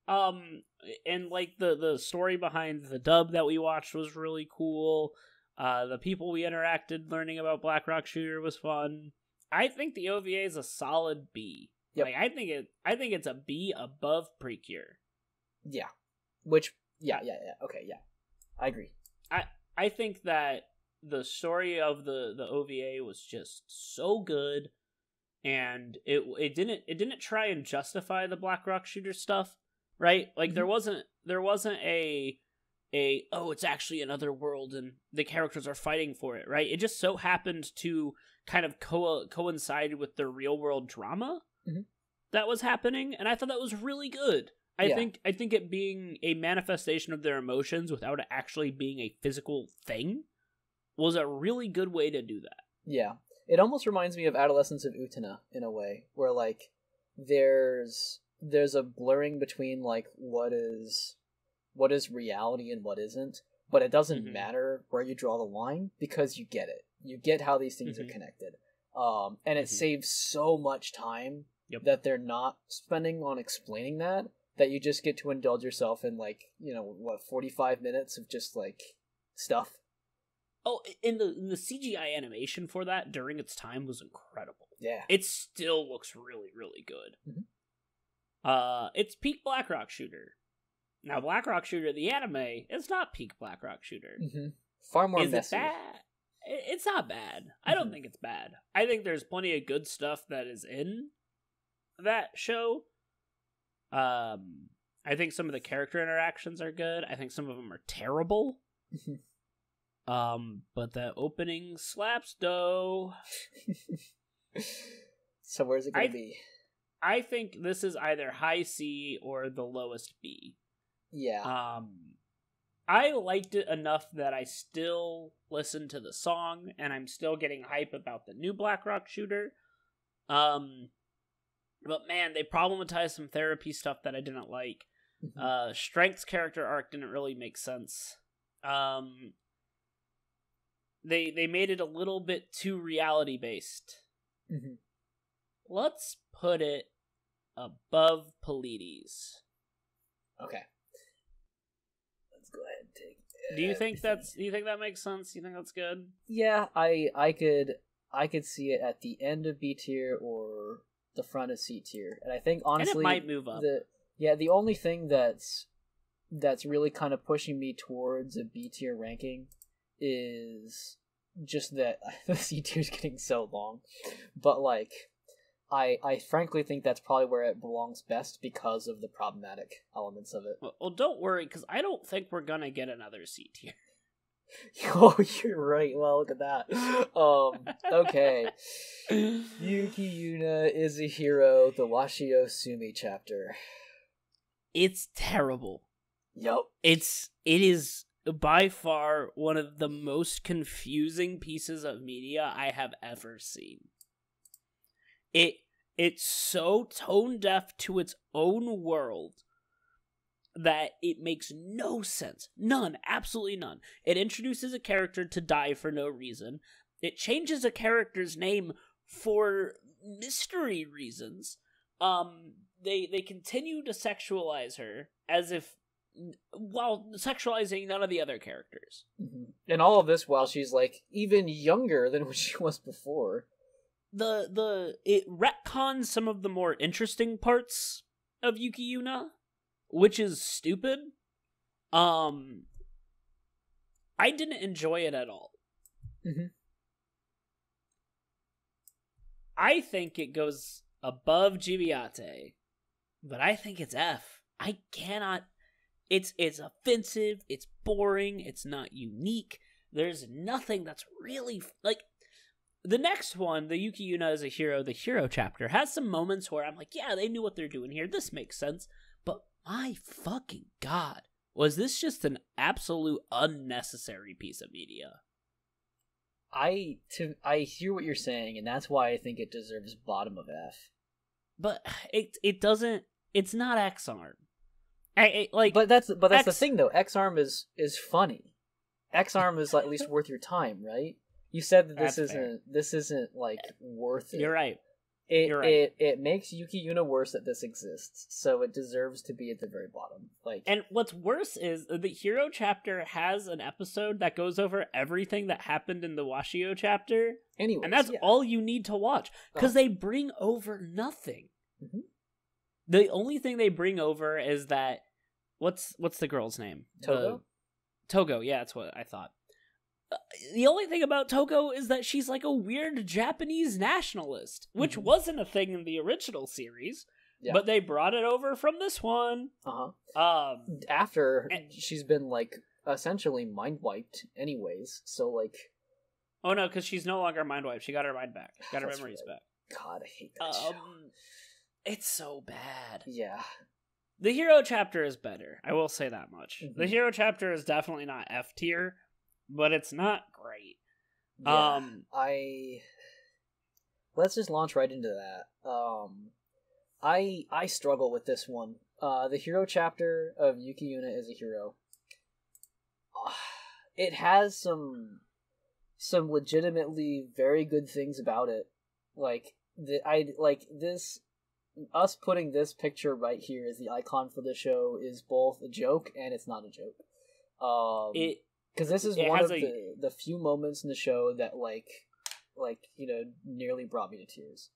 And like the story behind the dub that we watched was really cool. The people we interacted learning about Black Rock Shooter was fun. I think the OVA is a solid B. Yep. Like I think it's a B above Precure. Yeah. Which yeah. Okay, yeah. I agree. I think that the story of the OVA was just so good, and it didn't try and justify the Black Rock Shooter stuff, right? Like there wasn't a oh, it's actually another world and the characters are fighting for it, right? It just so happened to kind of coincide with the real world drama that was happening, and I thought that was really good. I think it being a manifestation of their emotions without it actually being a physical thing was a really good way to do that. Yeah. It almost reminds me of Adolescence of Utena in a way, where like there's a blurring between like what is reality and what isn't, but it doesn't matter where you draw the line because you get it. You get how these things are connected. And it saves so much time that they're not spending on explaining that you just get to indulge yourself in like, 45 minutes of just like stuff. Oh, and the CGI animation for that during its time was incredible. Yeah. It still looks really, really good. It's peak Black Rock Shooter. Now, Black Rock Shooter, the anime, is not peak Black Rock Shooter. Far more messy. Is it bad? It's not bad. I don't think it's bad. I think there's plenty of good stuff that is in that show. I think some of the character interactions are good. I think some of them are terrible. But the opening slaps though. So where's it gonna be? I think this is either high C or the lowest B. Yeah. I liked it enough that I still listen to the song, and I'm still getting hype about the new Black Rock Shooter. But man, they problematized some therapy stuff that I didn't like. Strength's character arc didn't really make sense. They made it a little bit too reality based. Let's put it above Polides. Okay. Let's go ahead and take it. Do you think that makes sense? Do you think that's good? Yeah, I could see it at the end of B tier or the front of C tier. And I think honestly and it might move up. The only thing that's really kind of pushing me towards a B tier ranking is just that the C tier is getting so long. But like I frankly think that's probably where it belongs best because of the problematic elements of it. Well, don't worry, because I don't think we're gonna get another C tier. Oh, you're right. Well, look at that. Okay. Yuki Yuna is a hero, the Washio Sumi chapter. It's terrible. Yep. It is by far one of the most confusing pieces of media I have ever seen. It's so tone deaf to its own world that it makes no sense. None. Absolutely none. It introduces a character to die for no reason. It changes a character's name for mystery reasons. They continue to sexualize her as if while sexualizing none of the other characters. And all of this while she's like even younger than what she was before. It retcons some of the more interesting parts of Yuki Yuna, which is stupid. I didn't enjoy it at all. I think it goes above Gibiate, but I think it's F. I cannot It's offensive, it's boring, it's not unique. There's nothing that's really like the next one, the Yuki Yuna as a hero, the hero chapter, has some moments where I'm like, yeah, they knew what they're doing here. This makes sense. But my fucking god, was this just an absolute unnecessary piece of media? I hear what you're saying, and that's why I think it deserves bottom of F. But it doesn't. It's not X-Arm. But that's the thing though. X-Arm is funny. X-Arm is at least worth your time, right? You said that this isn't like worth it. You're right. It makes Yuki Yuna worse that this exists, so it deserves to be at the very bottom. And what's worse is the hero chapter has an episode that goes over everything that happened in the Washio chapter. Anyways, and that's all you need to watch because they bring over nothing. Mm-hmm. The only thing they bring over is that what's the girl's name? Togo. Togo, yeah, that's what I thought. The only thing about Togo is that she's like a weird Japanese nationalist, which wasn't a thing in the original series, but they brought it over from this one. After she's been like essentially mind wiped, anyways. So like, oh no, because she's no longer mind wiped. She got her mind back. Got her memories back. God, I hate that show. It's so bad. Yeah. The hero chapter is better. I will say that much. Mm-hmm. The hero chapter is definitely not F tier. But it's not great. Yeah, let's just launch right into that. I struggle with this one. The hero chapter of Yuki Yuna as a hero. It has some legitimately very good things about it. Like this. Us putting this picture right here as the icon for the show is both a joke and it's not a joke. Because this is one of the few moments in the show that nearly brought me to tears.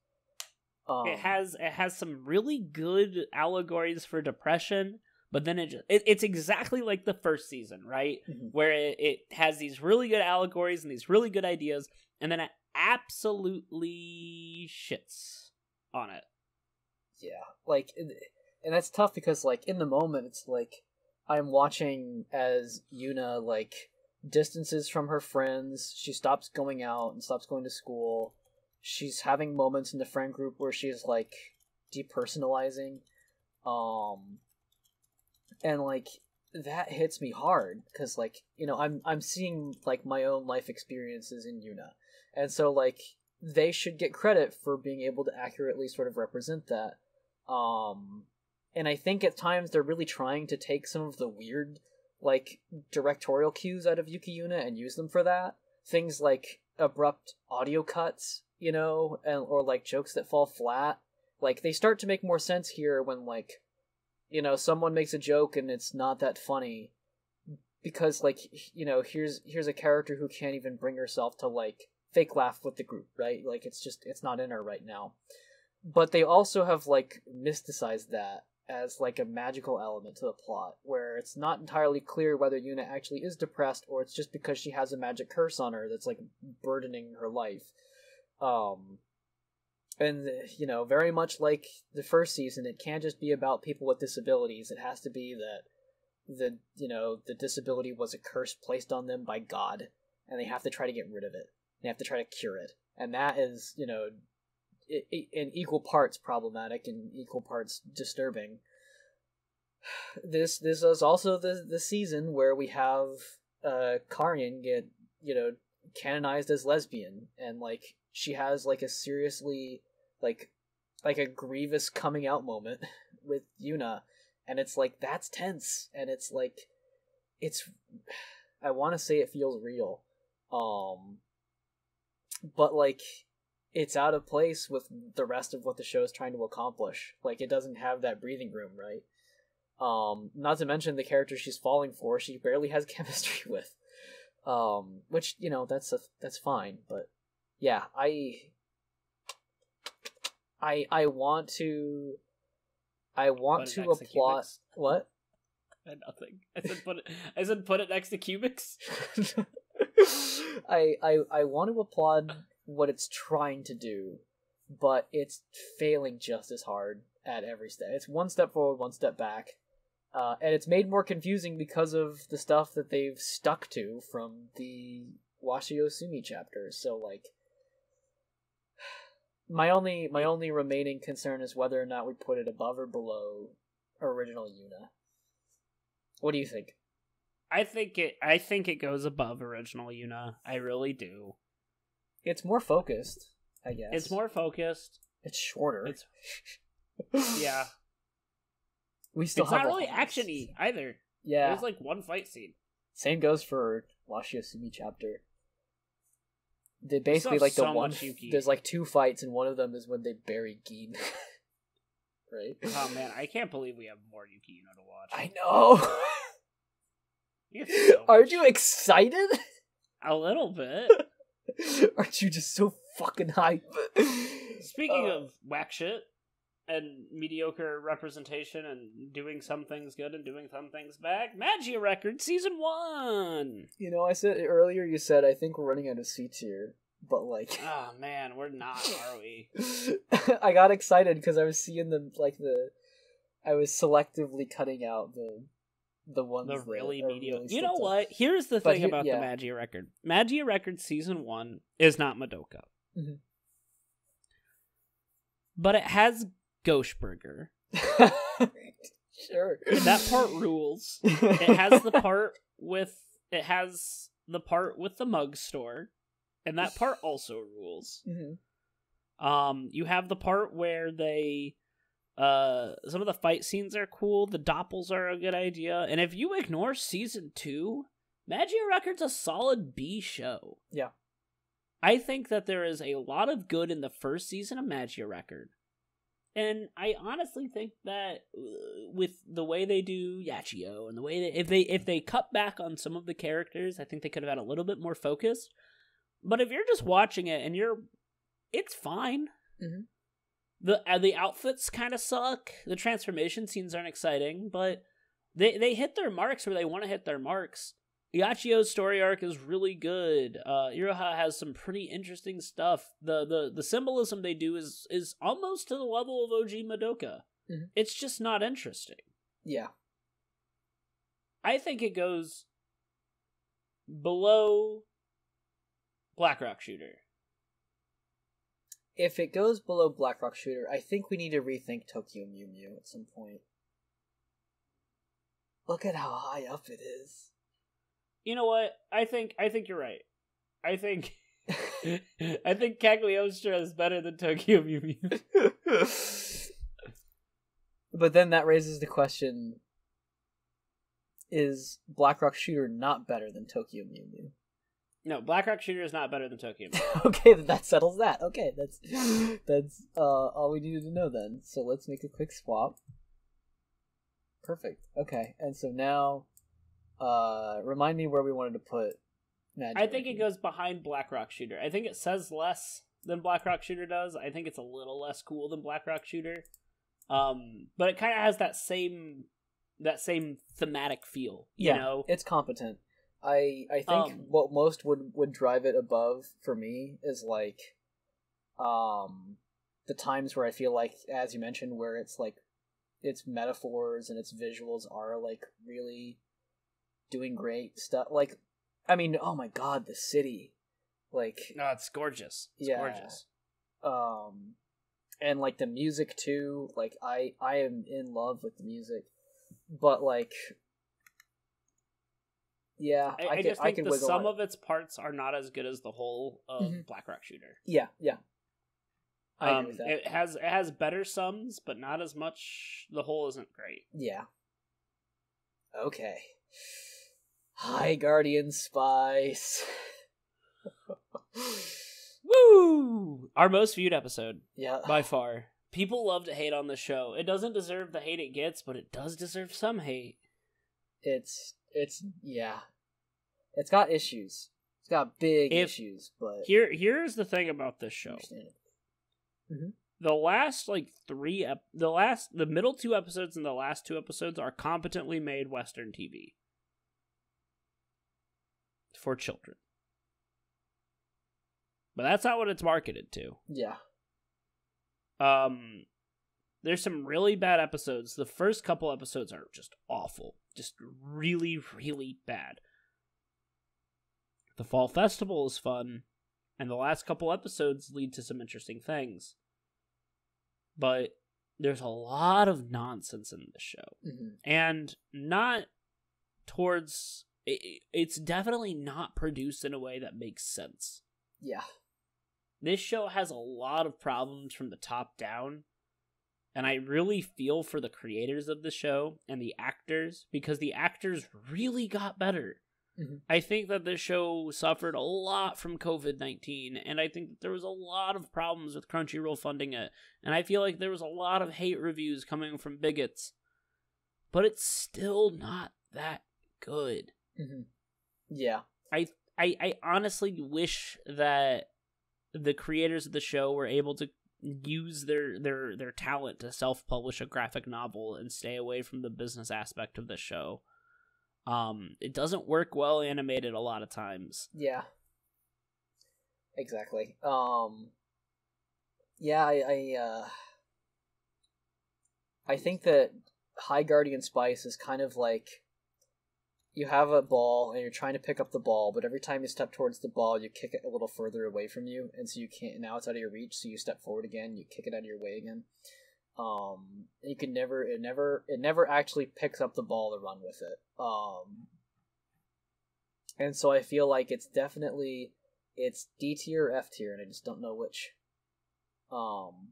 It has some really good allegories for depression, but then it's exactly like the first season, right? Mm-hmm. Where it has these really good allegories and these really good ideas, and then it absolutely shits on it. Yeah, and that's tough because in the moment it's I'm watching as Yuna distances from her friends. She stops going out and stops going to school. She's having moments in the friend group where she's depersonalizing, and that hits me hard because I'm seeing my own life experiences in Yuna, and so they should get credit for being able to accurately sort of represent that. And I think at times they're really trying to take some of the weird directorial cues out of Yuki Yuna and use them for that. Things like abrupt audio cuts, or jokes that fall flat. They start to make more sense here when someone makes a joke and it's not that funny because here's a character who can't even bring herself to fake laugh with the group, right? It's not in her right now. But they also have mysticized that as a magical element to the plot, where it's not entirely clear whether Yuna actually is depressed or it's just because she has a magic curse on her that's burdening her life. And very much like the first season, it can't just be about people with disabilities. It has to be that the disability was a curse placed on them by God, and they have to try to get rid of it. They have to try to cure it, and that is in equal parts problematic and equal parts disturbing. This is also the season where we have Karyan get canonized as lesbian, and she has a seriously a grievous coming out moment with Yuna, and it's that's tense, and it's I want to say it feels real, but it's out of place with the rest of what the show is trying to accomplish. It doesn't have that breathing room, right? Not to mention the character she's falling for, she barely has chemistry with. Which, that's fine, but yeah, I want to applaud. What? Nothing. I said put it next to Cubics. I want to applaud what it's trying to do, but it's failing just as hard at every step. It's one step forward, one step back. And it's made more confusing because of the stuff that they've stuck to from the Washiosumi chapter. So, like, my only remaining concern is whether or not we put it above or below original Yuna. What do you think? I think it goes above original Yuna. I really do. It's more focused, I guess. It's more focused. It's shorter. It's yeah. It's not really action-y either. Yeah. There's like one fight scene. Same goes for Washiosumi chapter. They basically like the one. There's like 2 fights, and one of them is when they bury Gin. Right? Oh man, I can't believe we have more Yuki Yuna to watch. I know. So Aren't you excited? A little bit. Aren't you just so fucking hype? Speaking of whack shit and mediocre representation and doing some things good and doing some things bad, Magia Records Season 1! You know, I said earlier, you said, I think we're running out of C tier, but like... Oh man, we're not, are we? I got excited because I was seeing I was selectively cutting out the ones the really mediocre. Really you know what? Here's the thing about the Magia Record. Magia Record Season 1 is not Madoka. Mm-hmm. But it has Ghoshburger. Sure. That part rules. It has the part with the mug store, and that part also rules. Mm-hmm. You have the part where they some of the fight scenes are cool, the doppels are a good idea, and if you ignore Season 2, Magia Record's a solid B show. Yeah. I think that there is a lot of good in the first season of Magia Record. And I honestly think that with the way they do Yachio and the way if they cut back on some of the characters, I think they could have had a little bit more focus. But if you're just watching it and it's fine. Mm-hmm. The outfits kind of suck. The transformation scenes aren't exciting, but they hit their marks where they want to hit their marks. Yachio's story arc is really good. Iroha has some pretty interesting stuff. The symbolism they do is almost to the level of OG Madoka. Mm-hmm. It's just not interesting. Yeah. I think it goes below Blackrock Shooter. If it goes below Blackrock Shooter, I think we need to rethink Tokyo Mew Mew at some point. Look at how high up it is. You know what? I think you're right. I think Cagliostra is better than Tokyo Mew Mew. But then that raises the question: is Blackrock Shooter not better than Tokyo Mew Mew? No, Blackrock Shooter is not better than Tokyo Mew. Okay, that settles that. Okay, that's all we needed to know then. So let's make a quick swap. Perfect. Okay, and so now, remind me where we wanted to put Magic. I think it goes behind Blackrock Shooter. I think it says less than Blackrock Shooter does. I think it's a little less cool than Blackrock Shooter. But it kind of has that same thematic feel. You know? It's competent. I think what most would drive it above for me is like the times where I feel like, as you mentioned, where it's like its metaphors and its visuals are like really doing great stuff. Like, I mean, oh my god, the city, like, no, it's gorgeous. It's gorgeous. And like the music too. Like I am in love with the music, but like. Yeah, I just think the sum of its parts are not as good as the whole of Blackrock Shooter. Yeah. I agree with that. It has better sums, but not as much. The whole isn't great. Yeah. Okay. Hi, Guardian Spies. Woo! Our most viewed episode. Yeah. By far. People love to hate on the show. It doesn't deserve the hate it gets, but it does deserve some hate. It's got issues. It's got big issues, but here's the thing about this show. Mm-hmm. The last the middle 2 episodes and the last 2 episodes are competently made Western TV for children. But that's not what it's marketed to. Yeah. There's some really bad episodes. The first couple episodes are just awful. Just really, really bad. The Fall Festival is fun, and the last couple episodes lead to some interesting things. But there's a lot of nonsense in this show. Mm-hmm. And not towards... It's definitely not produced in a way that makes sense. Yeah. This show has a lot of problems from the top down, and I really feel for the creators of the show and the actors, because the actors really got better. Mm-hmm. I think that this show suffered a lot from COVID-19, and I think that there was a lot of problems with Crunchyroll funding it, and I feel like there was a lot of hate reviews coming from bigots, but it's still not that good. Mm-hmm. Yeah. I honestly wish that the creators of the show were able to use their talent to self-publish a graphic novel and stay away from the business aspect of the show. It doesn't work well animated a lot of times. Yeah. Exactly. Yeah, I think that High Guardian Spice is kind of like, you have a ball and you're trying to pick up the ball, but every time you step towards the ball, you kick it a little further away from you, and so you can't. Now it's out of your reach, so you step forward again, you kick it out of your way again. You can it never actually picks up the ball to run with it. And so I feel like it's definitely D tier or F tier, and I just don't know which. On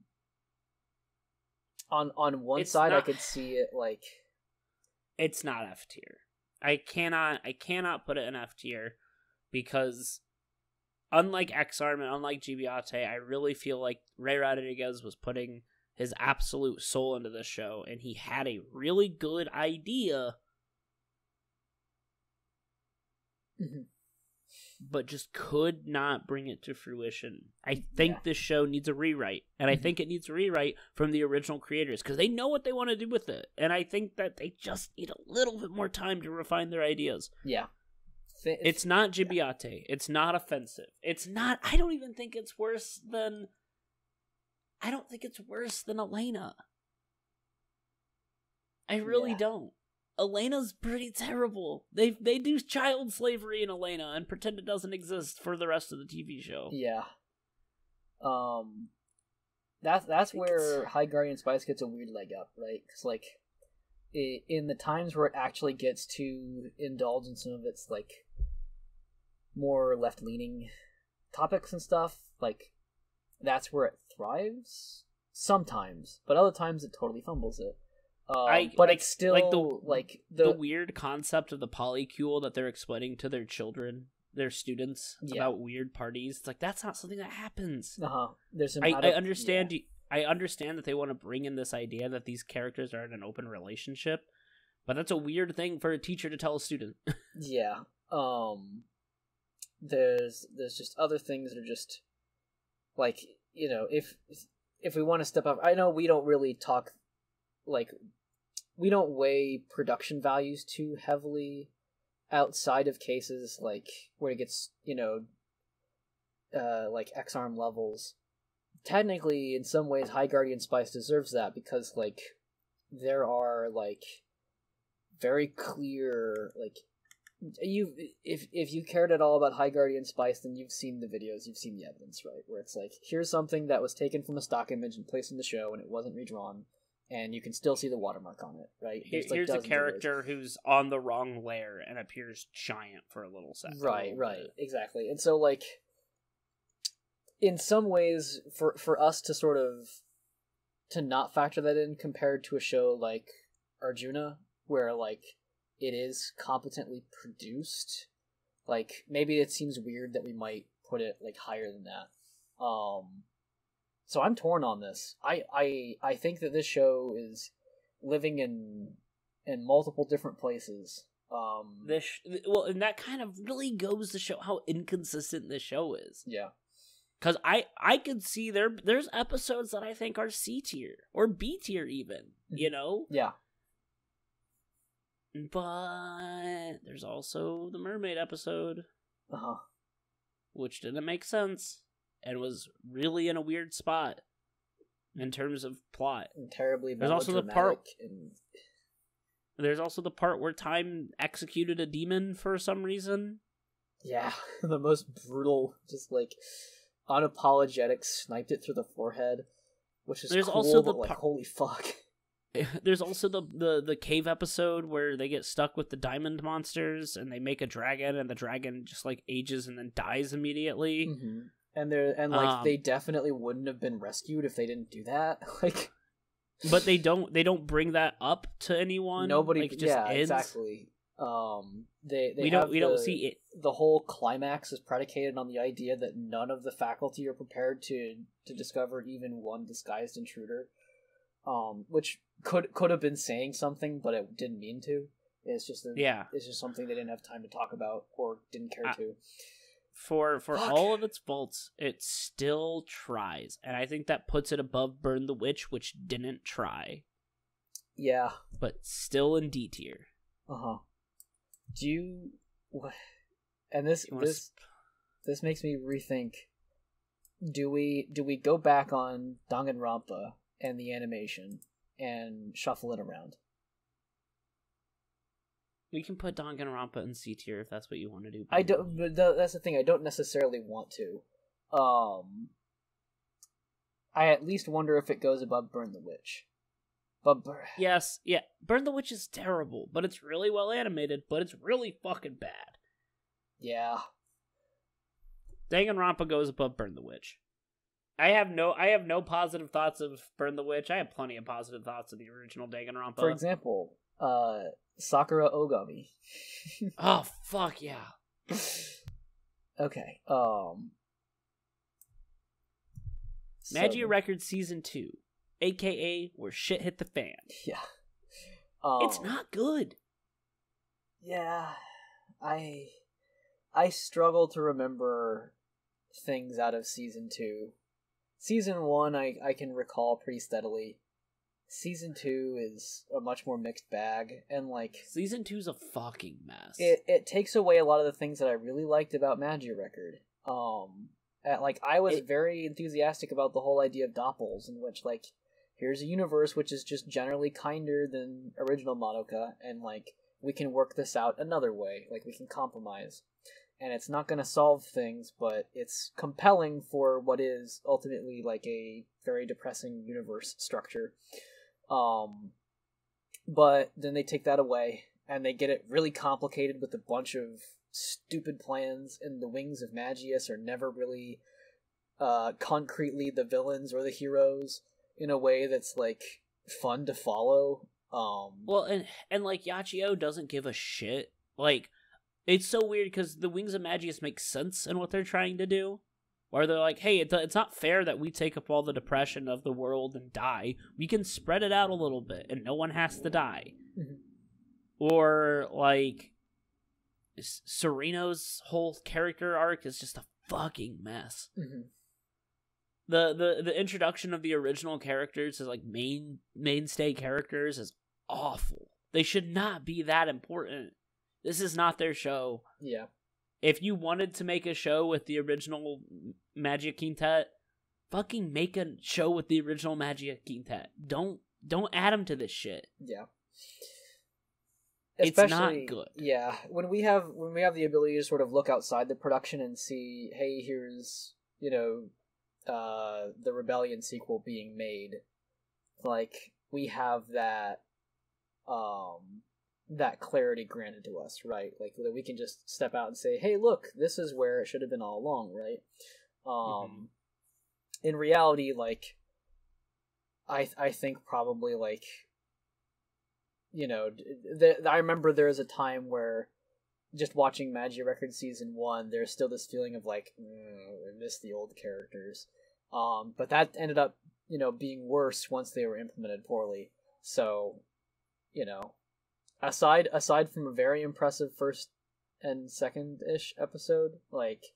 one side, I could see it like, it's not F tier. I cannot put it in F tier, because unlike X-Arm and unlike Gibiate, I really feel like Ray Rodriguez was putting his absolute soul into this show, and he had a really good idea, mm-hmm. but just could not bring it to fruition. I think this show needs a rewrite, and I think it needs a rewrite from the original creators, because they know what they want to do with it, and I think that they just need a little bit more time to refine their ideas. Yeah. It's not Gibiate. Yeah. It's not offensive. It's not... I don't even think it's worse than... I don't think it's worse than Elena. I really don't. Elena's pretty terrible. They do child slavery in Elena and pretend it doesn't exist for the rest of the TV show. Yeah. That's where High Guardian Spice gets a weird leg up, right? Because like, in the times where it actually gets to indulge in some of its like more left leaning topics and stuff, like, that's where it thrives sometimes, but other times it totally fumbles it. But it's still like the weird concept of the polycule that they're explaining to their children, their students, about weird parties. It's like, that's not something that happens. There's some. I understand. I understand that they want to bring in this idea that these characters are in an open relationship, but that's a weird thing for a teacher to tell a student. Yeah. There's just other things that are just like, you know, if we want to step up, I know we don't really talk, like, we don't weigh production values too heavily outside of cases like where it gets, you know, like X-Arm levels. Technically, in some ways, High Guardian Spice deserves that, because like there are like very clear, like, if you cared at all about High Guardian Spice, then you've seen the videos, you've seen the evidence, right? Where it's like, here's something that was taken from a stock image and placed in the show, and it wasn't redrawn, and you can still see the watermark on it, right? Here's a character who's on the wrong layer and appears giant for a little second. Right, exactly. And so, like, in some ways, for us to sort of to not factor that in compared to a show like Arjuna, where like it is competently produced, like, maybe it seems weird that we might put it like higher than that. So I'm torn on this. I think that this show is living in multiple different places. Well, and that kind of really goes to show how inconsistent this show is. Yeah. Because I could see there's episodes that I think are C tier or B tier even, you know? Yeah. But there's also the mermaid episode, which didn't make sense and was really in a weird spot. in terms of plot. And terribly There's also the melodramatic. There's also the part where Time executed a demon for some reason. Yeah, the most brutal, just like unapologetic, sniped it through the forehead, which is cool, also but like holy fuck. There's also the cave episode where they get stuck with the diamond monsters and they make a dragon and the dragon just like ages and then dies immediately. Mm-hmm. And they definitely wouldn't have been rescued if they didn't do that. Like, but they don't bring that up to anyone. Nobody, like, it just ends. Exactly. We don't see it. The whole climax is predicated on the idea that none of the faculty are prepared to discover even one disguised intruder, which could have been saying something, but it didn't mean to. It's just something they didn't have time to talk about or didn't care to. For all of its faults, it still tries, and I think that puts it above Burn the Witch, which didn't try. Yeah, but still in D tier. Do you? And this makes me rethink. Do we go back on Danganronpa and the animation and shuffle it around? We can put Danganronpa in C tier if that's what you want to do. I don't. But that's the thing. I don't necessarily want to. I at least wonder if it goes above Burn the Witch. Yes, yeah. Burn the Witch is terrible, but it's really well animated, but it's really fucking bad. Yeah. Danganronpa goes above Burn the Witch. I have no positive thoughts of Burn the Witch. I have plenty of positive thoughts of the original Danganronpa. For example, Sakura Ogami. Oh, fuck yeah. Okay. Magia Records Season 2. AKA where shit hit the fan. Yeah. It's not good. Yeah. I struggle to remember things out of Season 2. Season 1 I can recall pretty steadily. Season 2 is a much more mixed bag, and like... Season 2's a fucking mess. It takes away a lot of the things that I really liked about Magia Record. I was very enthusiastic about the whole idea of doppels, in which, like, here's a universe which is just generally kinder than original Madoka, and, like, we can work this out another way. Like, we can compromise. And it's not going to solve things, but it's compelling for what is ultimately, like, a very depressing universe structure. But then they take that away, and they get it really complicated with a bunch of stupid plans, and the Wings of Magius are never really concretely the villains or the heroes in a way that's, like, fun to follow. Well, and like, Yachio doesn't give a shit. Like, it's so weird because the Wings of Magius make sense in what they're trying to do. Or they're like, hey, it's not fair that we take up all the depression of the world and die. We can spread it out a little bit, and no one has to die. Mm-hmm. Or, like, Sereno's whole character arc is just a fucking mess. Mm-hmm. The introduction of the original characters as, like, mainstay characters is awful. They should not be that important. This is not their show. Yeah. If you wanted to make a show with the original Magia Quintet, fucking make a show with the original Magia Quintet. Don't add them to this shit. Yeah. It's not good. Yeah. When we have the ability to sort of look outside the production and see, hey, here's, the Rebellion sequel being made. Like, we have that that clarity granted to us, right? Like, that we can just step out and say, hey, look, this is where it should have been all along, right? In reality, like, I think probably, like, I remember there was a time where just watching Magia Records Season 1, there's still this feeling of, like, I miss the old characters. But that ended up, being worse once they were implemented poorly. So, aside from a very impressive first and second-ish episode, like,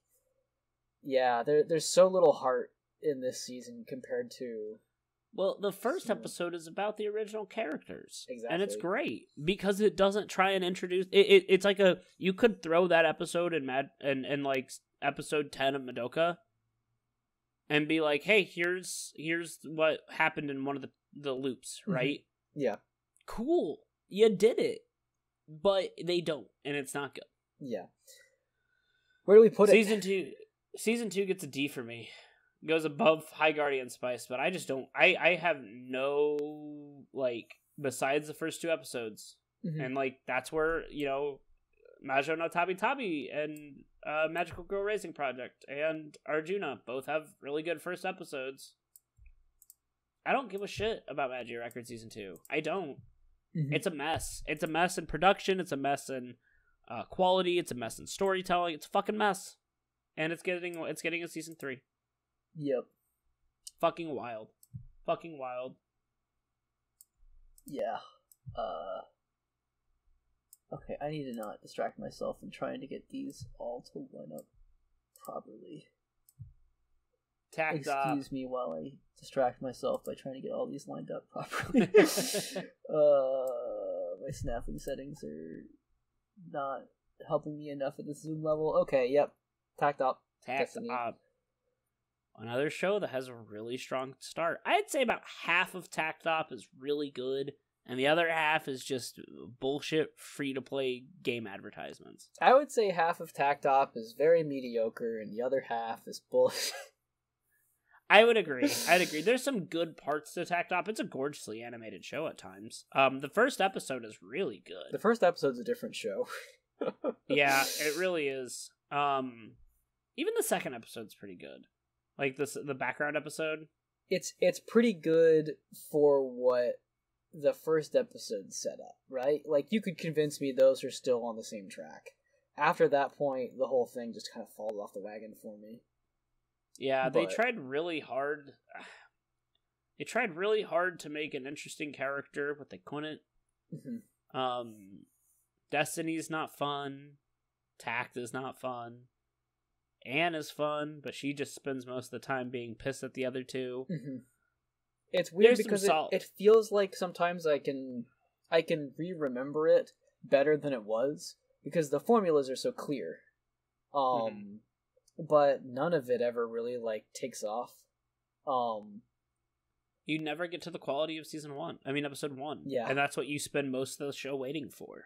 yeah, there's so little heart in this season compared to... Well, the first episode is about the original characters. Exactly. And it's great, because it doesn't try and introduce... It's like you could throw that episode in like, episode 10 of Madoka, and be like, hey, here's what happened in one of the loops, right? Yeah. Cool. You did it. But they don't, and it's not good. Yeah. Where do we put it? Season 2 gets a D for me. It goes above High Guardian Spice, but I just don't... I have no, like, besides the first 2 episodes, and, like, that's where, you know, Majo no Tabi Tabi and Magical Girl Racing Project and Arjuna both have really good first episodes. I don't give a shit about Magi Records Season 2. I don't. It's a mess. It's a mess in production. It's a mess in quality. It's a mess in storytelling. It's a fucking mess. And it's getting a Season 3. Yep. Fucking wild. Fucking wild. Yeah. Okay, I need to not distract myself in trying to get these all to line up properly. Excuse me while I distract myself by trying to get all these lined up properly. My snapping settings are not helping me enough at the zoom level. Okay, yep. Tacked up. Tacked up. Another show that has a really strong start. I'd say about half of Tacked Up is really good, and the other half is just bullshit free-to-play game advertisements. I would say half of Tacked Up is very mediocre, and the other half is bullshit. I would agree. I'd agree. There's some good parts to Tacked Up. It's a gorgeously animated show at times. The first episode is really good. The first episode's a different show. Yeah, it really is. Even the second episode's pretty good. Like the background episode. It's pretty good for what the first episode set up, right? Like, you could convince me those are still on the same track. After that point, the whole thing just kind of falls off the wagon for me. Yeah, they tried really hard. They tried really hard to make an interesting character, but they couldn't. Destiny's not fun. Tact is not fun. Anne is fun, but she just spends most of the time being pissed at the other two. It's weird because it feels like sometimes I can re-remember it better than it was because the formulas are so clear. But none of it ever really, like, takes off. You never get to the quality of episode 1. Yeah. And that's what you spend most of the show waiting for.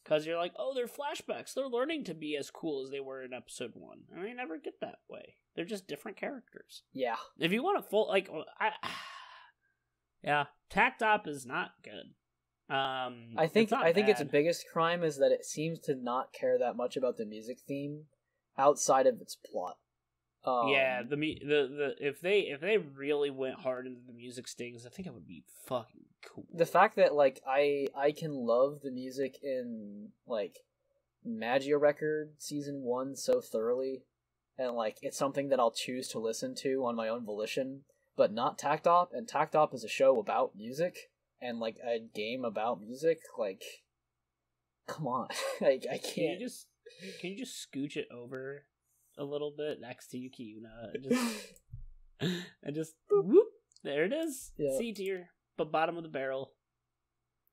Because you're like, oh, they're flashbacks. They're learning to be as cool as they were in episode 1. And they never get that way. They're just different characters. Yeah. If you want a full, like, yeah, Tacked Up is not good. I think its biggest crime is that it seems to not care that much about the music theme outside of its plot. Yeah, if they really went hard into the music stings, I think it would be fucking cool. The fact that, like, I can love the music in, like, Magia Record Season 1 so thoroughly, and, like, it's something that I'll choose to listen to on my own volition, but not Tacked Up, and Tacked Up is a show about music, and, like, a game about music, like, come on. I can't... Can you just scooch it over a little bit next to Yuki Yuna and just whoop, there it is. Yeah. C tier, but bottom of the barrel.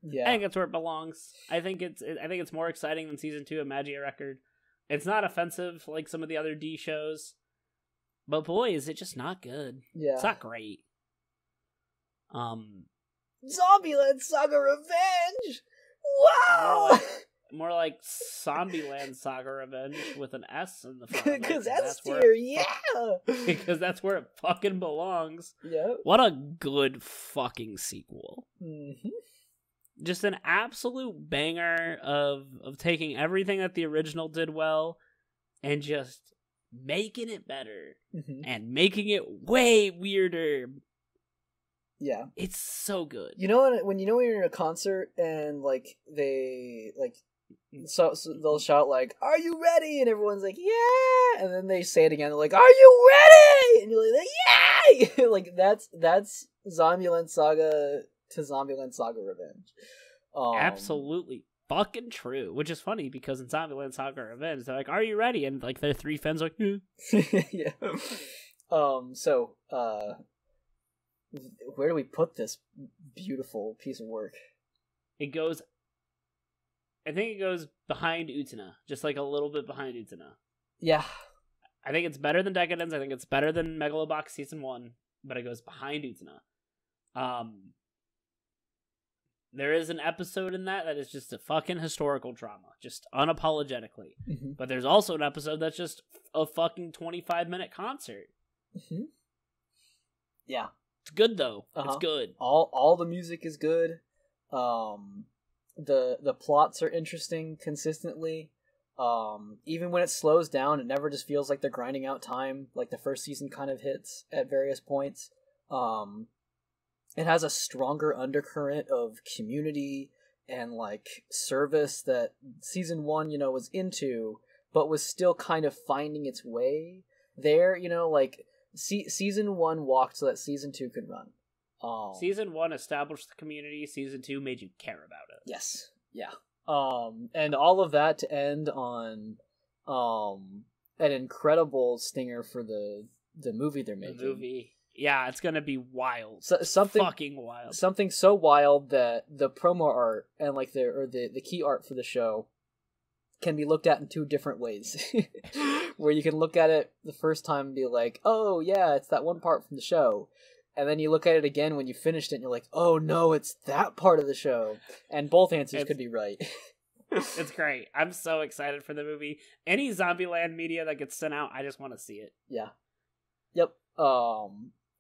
Yeah, I think that's where it belongs. I think it's more exciting than season 2 of Magia Record. It's not offensive like some of the other D shows, but boy, is it just not good. Yeah, it's not great. Zombieland Saga Revenge. Wow. More like Zombieland Saga Revenge with an S in the front. Because that's tier, yeah! Because that's where it fucking belongs. Yep. What a good fucking sequel. Just an absolute banger of taking everything that the original did well and just making it better. And making it way weirder. Yeah. It's so good. You know when you're in a concert and, like, they, like, so they'll shout, like, "Are you ready?" And everyone's like, "Yeah!" And then they say it again, they're like, "Are you ready?" And you're like, "Yeah!" Like, that's Zombieland Saga to Zombieland Saga Revenge. Absolutely fucking true. Which is funny, because in Zombieland Saga Revenge, they're like, "Are you ready?" And, like, their 3 friends are like, yeah. So, where do we put this beautiful piece of work? I think it goes behind Utena, just like a little bit behind Utena. Yeah. I think it's better than Decadence. I think it's better than Megalo Box Season 1, but it goes behind Utena. There is an episode in that is just a fucking historical drama, just unapologetically. Mm-hmm. But there's also an episode that's just a fucking 25-minute concert. Mm-hmm. Yeah. It's good, though. Uh-huh. It's good. All the music is good. The plots are interesting consistently. Even when it slows down, it never just feels like they're grinding out time, like the first season kind of hits at various points. It has a stronger undercurrent of community and like service that season 1, was into, but was still kind of finding its way there. Like season 1 walked so that season 2 could run. Season 1 established the community. Season 2 made you care about it. Yes. Yeah. And all of that to end on an incredible stinger for the movie they're making. The movie. Yeah, it's gonna be wild. Fucking wild. Something so wild that the promo art and like the key art for the show can be looked at in 2 different ways. Where you can look at it the first time and be like, oh yeah, it's that one part from the show. And then you look at it again when you finished it and you're like, oh no, it's that part of the show. And both answers could be right. It's great. I'm so excited for the movie. Any Zombieland media that gets sent out, I just want to see it. Yeah. Yep.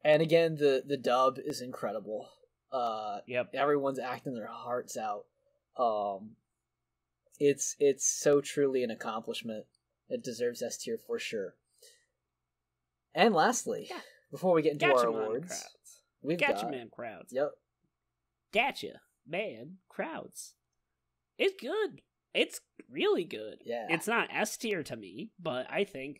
And again, the dub is incredible. Yep. Everyone's acting their hearts out. It's so truly an accomplishment. It deserves S tier for sure. And lastly, before we get into our awards, we've got Gotcha Man crowds. Yep. Gotcha Man crowds. It's good. It's really good. Yeah. It's not S tier to me, but I think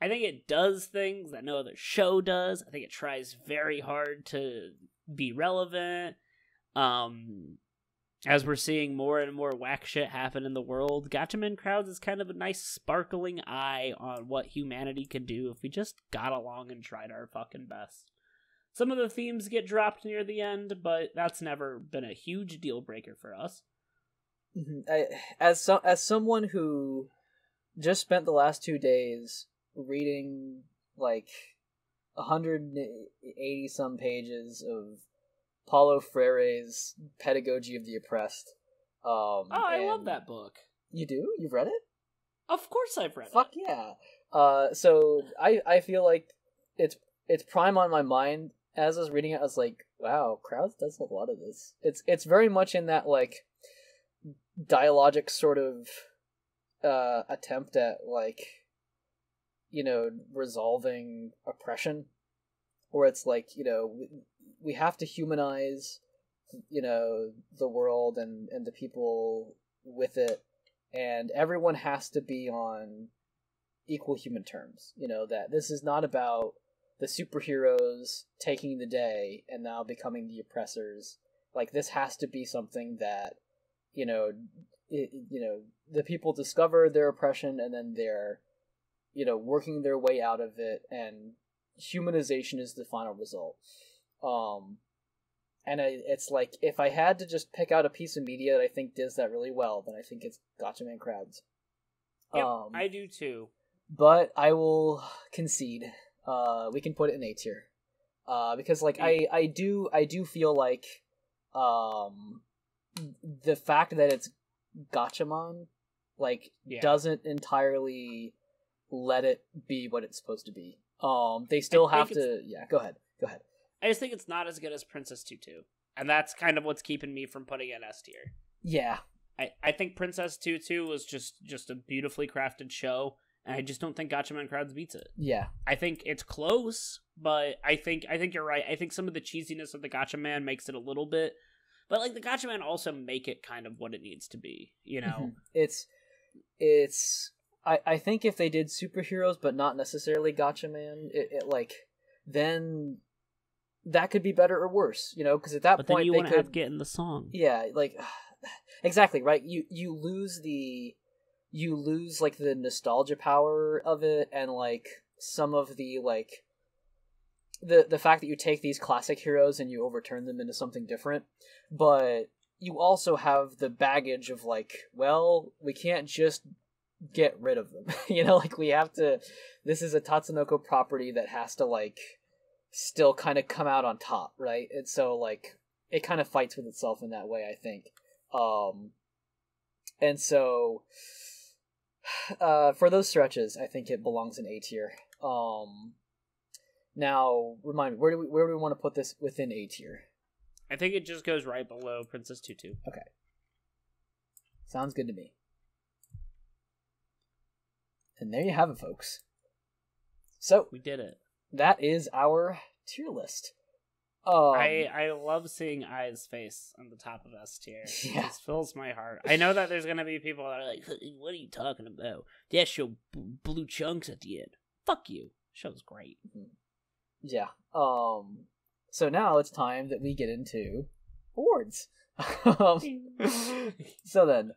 it does things that no other show does. I think it tries very hard to be relevant. As we're seeing more and more whack shit happen in the world, Gotcha Man Crowds is kind of a nice sparkling eye on what humanity could do if we just got along and tried our fucking best. Some of the themes get dropped near the end, but that's never been a huge deal breaker for us. As someone who just spent the last 2 days reading like 180 some pages of Paulo Freire's Pedagogy of the Oppressed. I love that book. You do? You've read it? Of course I've read it. Fuck yeah. So I feel like it's prime on my mind. As I was reading it, I was like, wow, Crowds does a lot of this. It's very much in that like dialogic sort of attempt at like, resolving oppression, where it's like, we have to humanize, the world and the people with it, and everyone has to be on equal human terms. That this is not about the superheroes taking the day and now becoming the oppressors. Like, this has to be something that, the people discover their oppression and then they're, working their way out of it, and humanization is the final result. And it's like, if I had to just pick out a piece of media that I think does that really well, then I think it's Gotcha Man Crowds. Yep, I do too. But I will concede. We can put it in A tier. Because like I do feel like the fact that it's Gotchaman doesn't entirely let it be what it's supposed to be. They still have to. Yeah, go ahead. I just think it's not as good as Princess Tutu, and that's kind of what's keeping me from putting it in S tier. Yeah, I think Princess Tutu was just a beautifully crafted show, and I just don't think Gotcha Man Crowds beats it. Yeah, I think it's close, but I think you're right. I think some of the cheesiness of the Gotcha Man makes it a little bit, but like the Gotcha Man also make it kind of what it needs to be. It's. I think if they did superheroes, but not necessarily Gotcha Man, then that could be better or worse, because at that point then you they want to get in the song. Yeah, like exactly right. You lose like the nostalgia power of it, and like some of the like the fact that you take these classic heroes and you overturn them into something different, but you also have the baggage of like, well, we can't just get rid of them. You know, like we have to. This is a Tatsunoko property that has to like still kind of come out on top, right? And so like it kind of fights with itself in that way, I think. And so for those stretches, I think it belongs in A tier. Now remind me, where do we want to put this within A tier? I think it just goes right below Princess Tutu. Okay. Sounds good to me. And there you have it, folks. So we did it. That is our tier list. I love seeing Ai's face on the top of S tier. Yeah. It just fills my heart. I know that there's gonna be people that are like, "What are you talking about? That show blue chunks at the end." Fuck you. Show's great. Yeah. So now it's time that we get into awards. So then,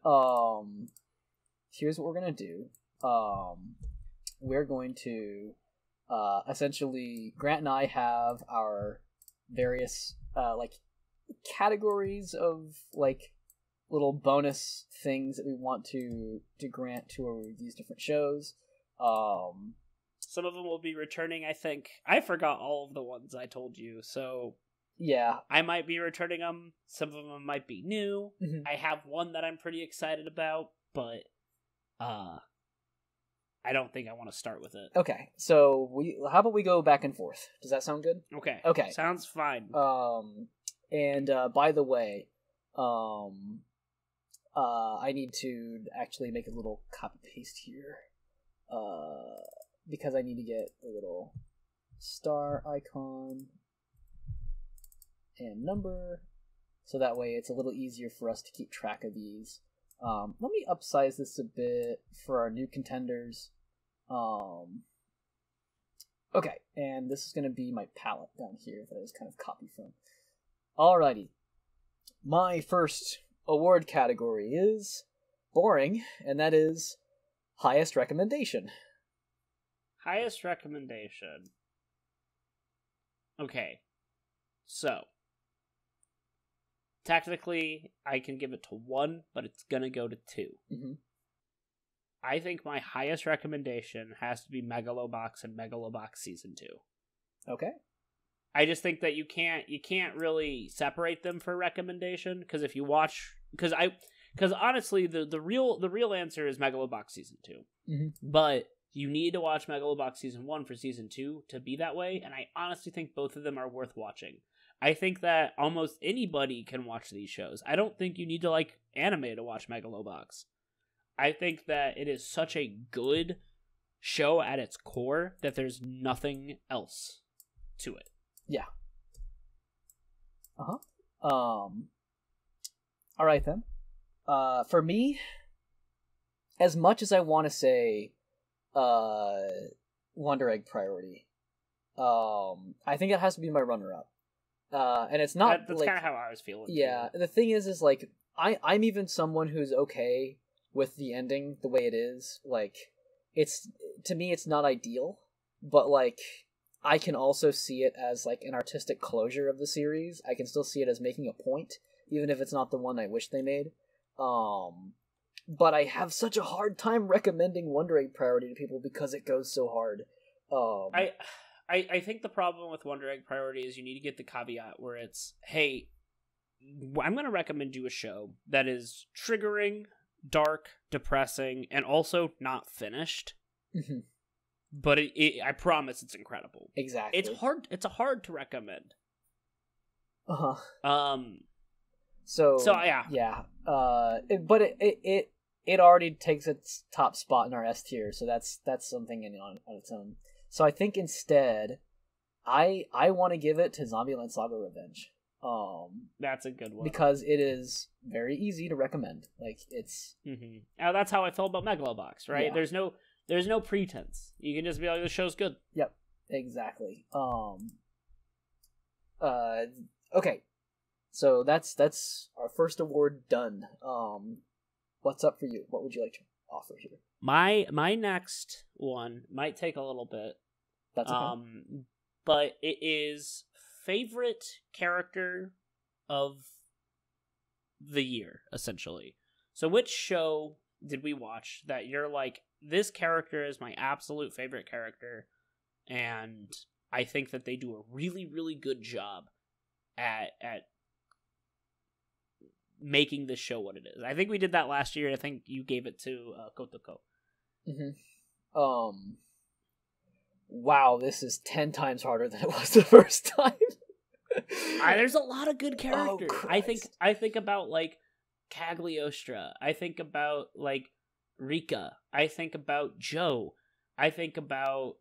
here's what we're gonna do. We're going to essentially, Grant and I have our various like categories of like little bonus things that we want to grant to these different shows. Some of them will be returning, I think. I forgot all of the ones I told you, so yeah, I might be returning them. Some of them might be new. Mm-hmm. I have one that I'm pretty excited about, but I don't think I want to start with it. Okay, so how about we go back and forth? Does that sound good? Okay. Okay. Sounds fine. And by the way, I need to actually make a little copy paste here. Because I need to get a little star icon and number, so that way it's a little easier for us to keep track of these. Let me upsize this a bit for our new contenders. Okay, and this is going to be my palette down here that I was kind of copied from. Alrighty. My first award category is boring, and that is highest recommendation. Highest recommendation. Okay. So, technically, I can give it to 1, but it's gonna go to 2. Mm-hmm. I think my highest recommendation has to be Megalo Box and Megalo Box Season 2. Okay. I just think that you can't really separate them for recommendation, because if you watch, because honestly the real answer is Megalo Box Season 2. Mm-hmm. But you need to watch Megalo Box Season 1 for Season 2 to be that way, and I honestly think both of them are worth watching. I think that almost anybody can watch these shows. I don't think you need to like anime to watch Megalo Box. I think that it is such a good show at its core that there's nothing else to it. Yeah. All right then. For me, as much as I want to say Wonder Egg priority, I think it has to be my runner-up. And it's not that's like, kind of how I was feeling. Yeah, the thing is like I'm even someone who's okay with the ending the way it is. Like, it's, to me, it's not ideal, but like I can also see it as like an artistic closure of the series. I can still see it as making a point, even if it's not the one I wish they made. But I have such a hard time recommending Wonder Egg priority to people because it goes so hard. I think the problem with Wonder Egg priority is you need to get the caveat where it's, hey, I'm going to recommend you a show that is triggering, dark, depressing, and also not finished. Mm-hmm. But I promise it's incredible. Exactly. It's hard to recommend. Uh-huh. So yeah. Yeah. But it already takes its top spot in our S tier, so that's something on its own. So I think instead, I want to give it to Zombieland Saga Revenge. That's a good one because it is very easy to recommend. Like it's. Mm-hmm. Now that's how I felt about Megalo Box, right? Yeah. There's no pretense. You can just be like, "The show's good." Yep. Exactly. Okay. So that's our first award done. What's up for you? What would you like to offer here? My next one might take a little bit. That's okay. But it is favorite character of the year, essentially. So which show did we watch that you're like, this character is my absolute favorite character, and I think that they do a really, really good job at making this show what it is. I think we did that last year. I think you gave it to Kotoko. Wow, this is 10 times harder than it was the first time. There's a lot of good characters. Oh, I think about like Cagliostra. I think about like Rika. I think about Joe. I think about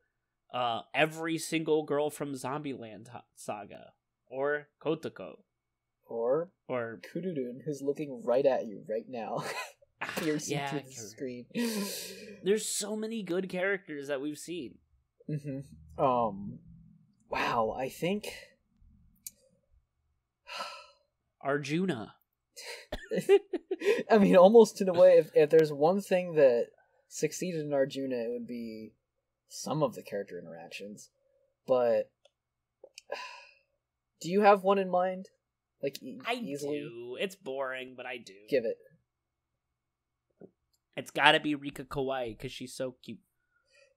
every single girl from Zombieland Saga, or Kotoko, or Kururun, who's looking right at you right now. Piercing through the screen. There's so many good characters that we've seen. Wow, I think Arjuna. I mean, almost in a way, if there's one thing that succeeded in Arjuna, it would be some of the character interactions. But do you have one in mind? Like, easily? Do. It's boring, but I do. Give it. It's gotta be Rika Kawaii, because she's so cute.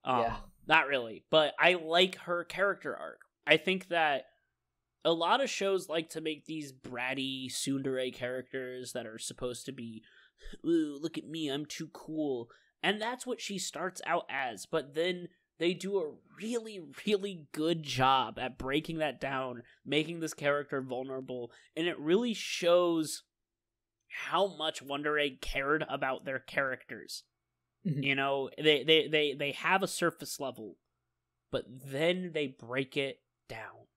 Yeah. Not really, but I like her character arc. I think that a lot of shows like to make these bratty tsundere characters that are supposed to be, ooh, look at me, I'm too cool. And that's what she starts out as, but then they do a really, really good job at breaking that down, making this character vulnerable, and it really shows how much Wonder Egg cared about their characters. You know, they have a surface level, but then they break it down.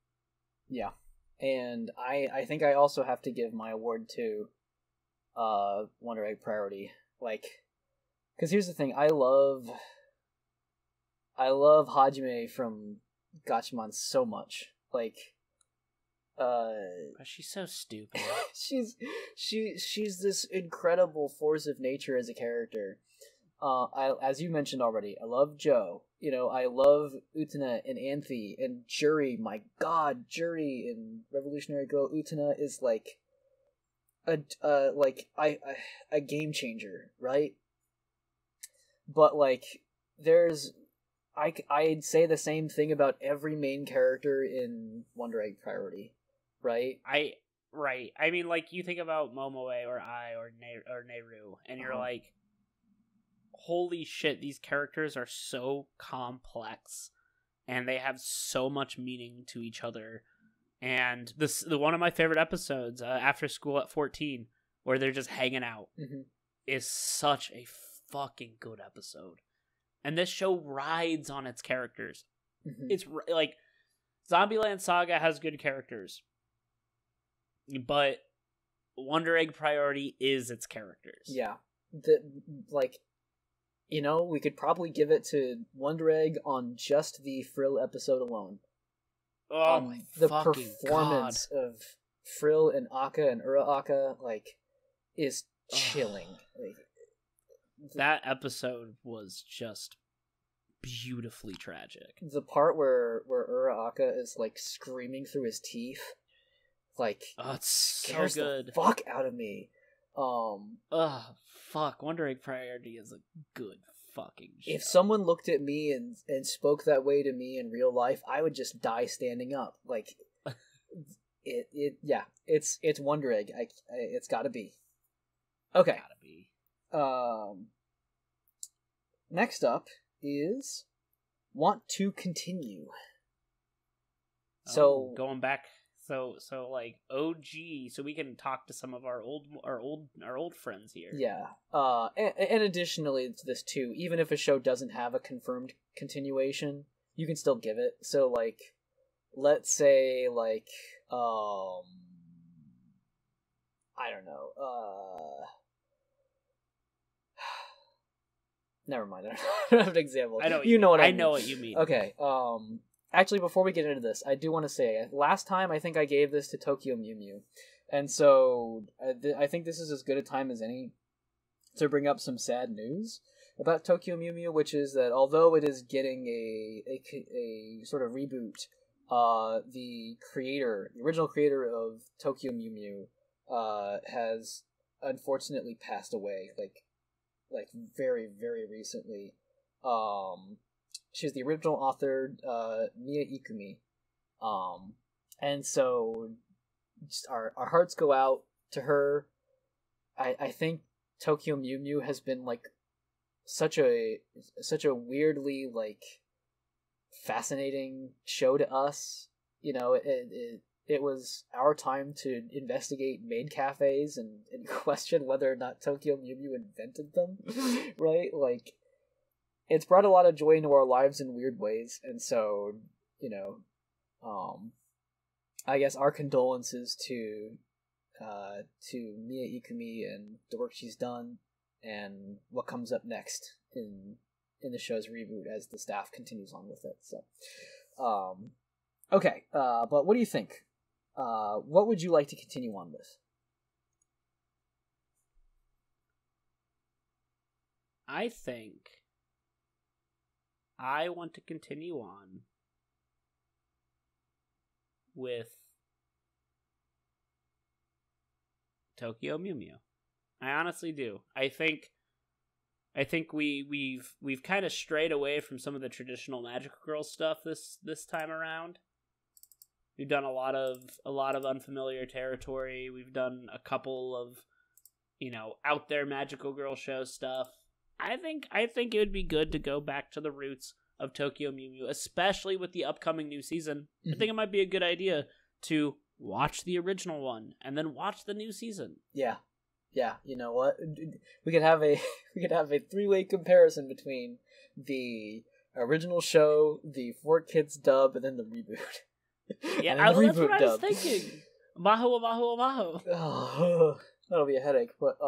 Yeah. And I think I also have to give my award to Wonder Egg Priority. Like, because here's the thing, I love Hajime from Gatchaman so much. Like, but she's so stupid. she's this incredible force of nature as a character. As you mentioned already, I love Joe. You know, I love Utena and Anthe and Juri. My God, Juri in Revolutionary Girl Utena is like a game changer, right? But like, I'd say the same thing about every main character in Wonder Egg Priority, right? Right. I mean, like, you think about Momoe or Neru, and you're like, holy shit, these characters are so complex, and they have so much meaning to each other. And the one of my favorite episodes, After School at 14, where they're just hanging out, is such a fucking good episode. And this show rides on its characters. It's like, Zombieland Saga has good characters, but Wonder Egg Priority is its characters. Yeah. You know, we could probably give it to Wonder Egg on just the Frill episode alone. Oh my the fucking performance God. of Frill and Aka and Ura-Aka, like, is chilling. Like, that episode was just beautifully tragic. The part where Ura-Aka is, like, screaming through his teeth, like, it's scares so good. the fuck out of me. Fuck, Wonder Egg Priority is a good fucking show. If someone looked at me and spoke that way to me in real life, I would just die standing up. Like, it's Wonder Egg. It's gotta be. Okay. Gotta be. Next up is Want to Continue. So going back, so like OG, so we can talk to some of our old friends here. Yeah. And additionally to this too, even if a show doesn't have a confirmed continuation, you can still give it. So like, let's say like, I don't know. Never mind. I don't have an example. I know what I mean. I know what you mean. Okay. Actually, before we get into this, I do want to say, last time I think I gave this to Tokyo Mew Mew, and so I think this is as good a time as any to bring up some sad news about Tokyo Mew Mew, which is that although it is getting a sort of reboot, the original creator of Tokyo Mew Mew, has unfortunately passed away, like like very, very recently. She's the original author, Mia Ikumi. And so just our hearts go out to her. I think Tokyo Mew Mew has been like such a weirdly like fascinating show to us. It was our time to investigate maid cafes and question whether or not Tokyo Mew Mew invented them, right? Like, it's brought a lot of joy into our lives in weird ways, and so, I guess our condolences to Mia Ikumi and the work she's done, and what comes up next in the show's reboot as the staff continues on with it. So, okay, but what do you think? What would you like to continue on with? I think I want to continue on with Tokyo Mew Mew. I honestly do. I think we've kind of strayed away from some of the traditional Magical Girl stuff this time around. We've done a lot of unfamiliar territory. We've done a couple of, out there Magical Girl show stuff. I think it would be good to go back to the roots of Tokyo Mew Mew, especially with the upcoming new season. Mm-hmm. I think it might be a good idea to watch the original one and then watch the new season. Yeah. You know what? We could have a 3-way comparison between the original show, the 4Kids dub, and then the reboot. Yeah, that's what I was thinking. Maho, maho, maho. Oh, that'll be a headache. But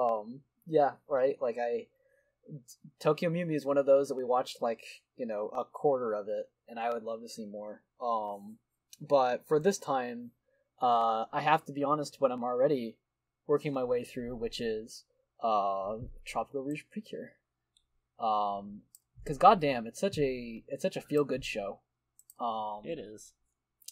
yeah, right. Like Tokyo Mew Mew is one of those that we watched like a quarter of it, and I would love to see more. But for this time, I have to be honest. What I'm already working my way through, which is Tropical Rouge Precure. Because goddamn, it's such a feel good show. It is.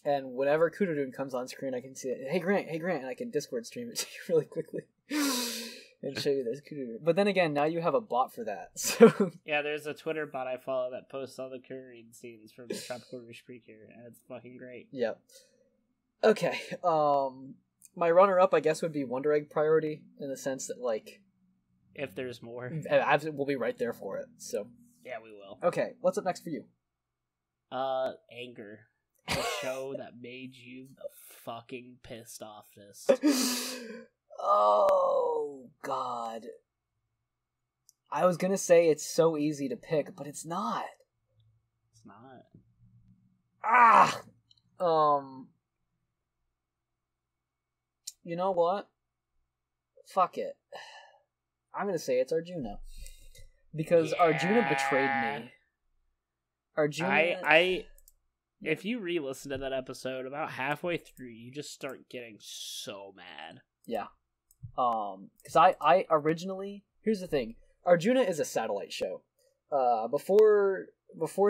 And whenever Kudadun comes on screen, I can see it. Hey Grant, and I can Discord stream it to you really quickly and show you this Kudadun. But then again, now you have a bot for that. So yeah, there's a Twitter bot I follow that posts all the Kuririn scenes from the Tropical Rouge Precure, and it's fucking great. Yep. Okay. My runner-up, I guess, would be Wonder Egg Priority, in the sense that, like, if there's more, we'll be right there for it. So yeah, we will. Okay, what's up next for you? Anger. The show that made you the fucking pissed offest. Oh, God. I was gonna say it's so easy to pick, but it's not. It's not. You know what? Fuck it. I'm gonna say it's Arjuna. Because Arjuna betrayed me. Arjuna... If you re-listen to that episode, about halfway through, you just start getting so mad. Yeah. Because I originally... Here's the thing. Arjuna is a satellite show. Before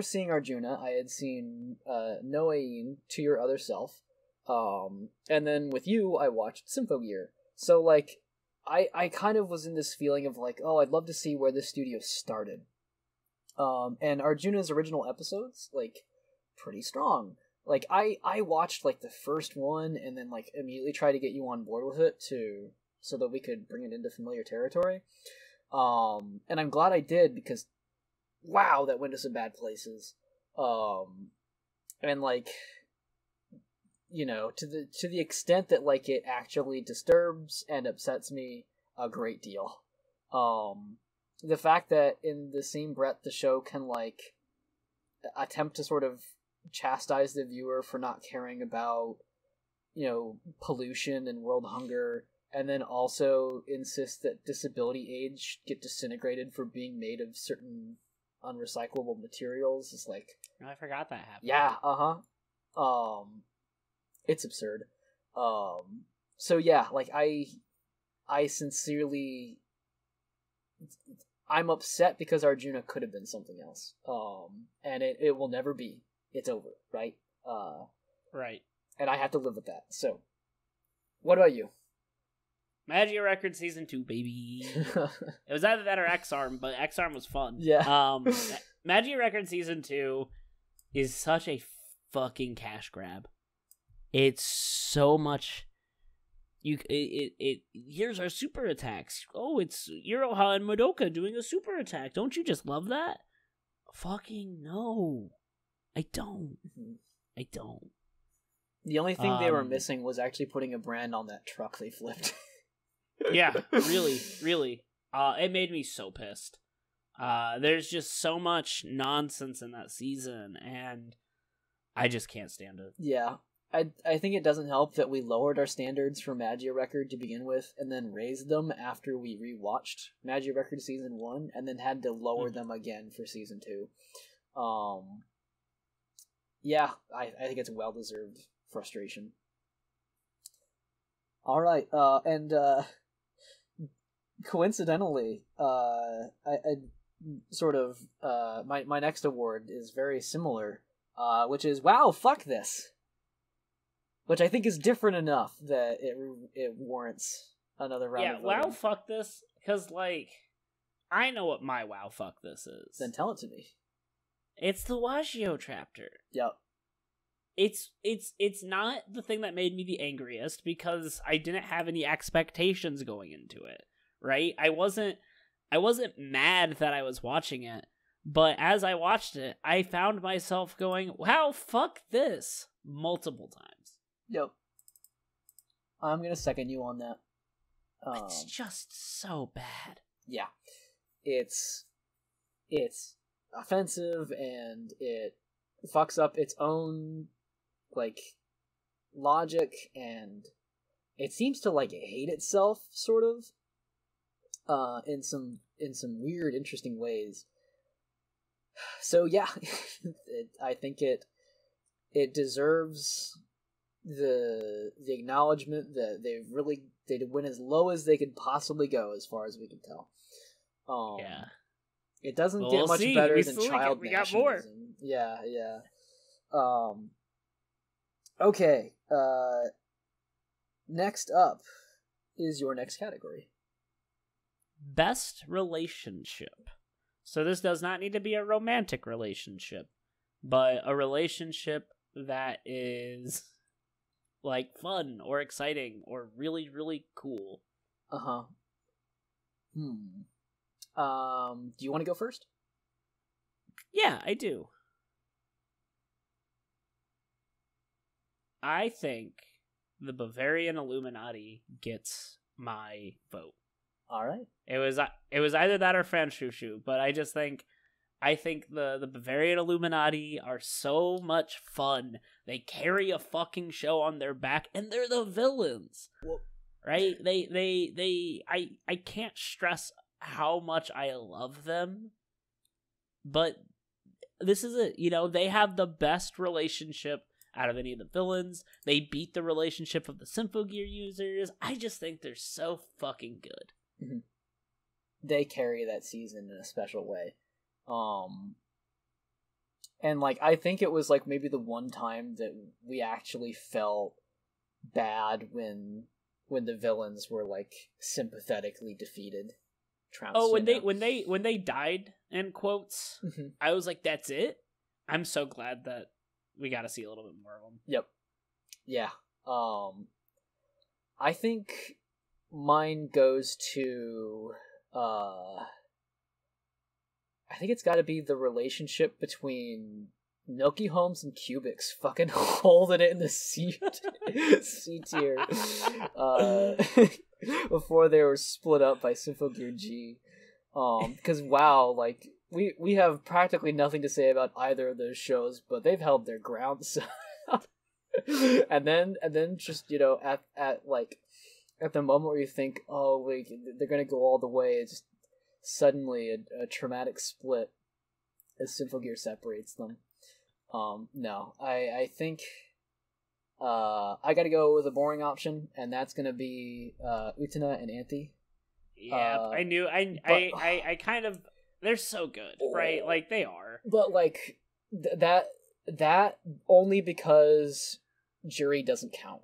seeing Arjuna, I had seen Noain, To Your Other Self. And then with you, I watched Symphogear. So, like, I kind of was in this feeling of, like, oh, I'd love to see where this studio started. And Arjuna's original episodes, like... pretty strong. Like I watched like the first one and then like immediately tried to get you on board with it so that we could bring it into familiar territory. And I'm glad I did, because wow, that went to some bad places. And like, to the extent that like it actually disturbs and upsets me a great deal. The fact that in the same breath the show can like attempt to sort of chastise the viewer for not caring about, pollution and world hunger, and then also insist that disability age get disintegrated for being made of certain unrecyclable materials is like... I forgot that happened. Yeah, it's absurd. So yeah, like I sincerely... I'm upset because Arjuna could have been something else. And it will never be. It's over, right? Right. And I have to live with that. So, what about you? Magia Record Season 2, baby. It was either that or X-Arm, but X-Arm was fun. Yeah. Magia Record Season 2 is such a fucking cash grab. It's so much... Here's our super attacks. Oh, it's Iroha and Madoka doing a super attack. Don't you just love that? Fucking no. I don't. I don't. The only thing they were missing was actually putting a brand on that truck they flipped. Yeah, really, really. It made me so pissed. There's just so much nonsense in that season, and I just can't stand it. Yeah. I think it doesn't help that we lowered our standards for Magia Record to begin with, and then raised them after we rewatched Magia Record Season 1, and then had to lower them again for Season 2. Yeah, I think it's well-deserved frustration. Alright, and coincidentally, I sort of, my next award is very similar, which is, wow, fuck this! Which I think is different enough that it warrants another round of voting. Wow, fuck this, because, like, I know what my wow, fuck this is. Then tell it to me. It's the Washio chapter. Yep. It's not the thing that made me the angriest, because I didn't have any expectations going into it, right? I wasn't mad that I was watching it, but as I watched it, I found myself going, wow, fuck this, multiple times. Yep. I'm gonna second you on that. It's just so bad. Yeah. It's offensive, and it fucks up its own, like, logic, and it seems to, like, hate itself, sort of, in some weird, interesting ways. So, yeah, I think it deserves the acknowledgement that they went as low as they could possibly go, as far as we can tell. Yeah. It doesn't get much better than Child We got more. Yeah. Okay. Next up is your next category. Best relationship. So this does not need to be a romantic relationship, but a relationship that is, like, fun or exciting or really, really cool. Uh-huh. Do you want to go first? Yeah, I do. I think the Bavarian Illuminati gets my vote. All right. It was either that or Franchushu, but I think the Bavarian Illuminati are so much fun. They carry a fucking show on their back, and they're the villains. Well, right? I can't stress how much I love them, but this is it. You know, they have the best relationship out of any of the villains. They beat the relationship of the Symphogear users. I just think they're so fucking good. Mm-hmm. They carry that season in a special way. And, like, I think it was, like, maybe the one time that we actually felt bad when the villains were, like, sympathetically defeated. When they died, in quotes, mm-hmm. I was like, that's it? I'm so glad that we got to see a little bit more of them. Yep. Yeah. I think mine goes to, I think it's got to be the relationship between Milky Holmes and Cubics, fucking holding it in the C tier, before they were split up by Symphogear G. Because wow, like, we have practically nothing to say about either of those shows, but they've held their ground. So and then just, you know, at the moment where you think, oh wait, they're gonna go all the way, it's just suddenly a traumatic split as Symphogear separates them. No, I think I gotta go with a boring option, and that's gonna be Utena and Anthy. Yeah, I kind of, they're so good, right? Like, they are. But, like, that only because Jury doesn't count.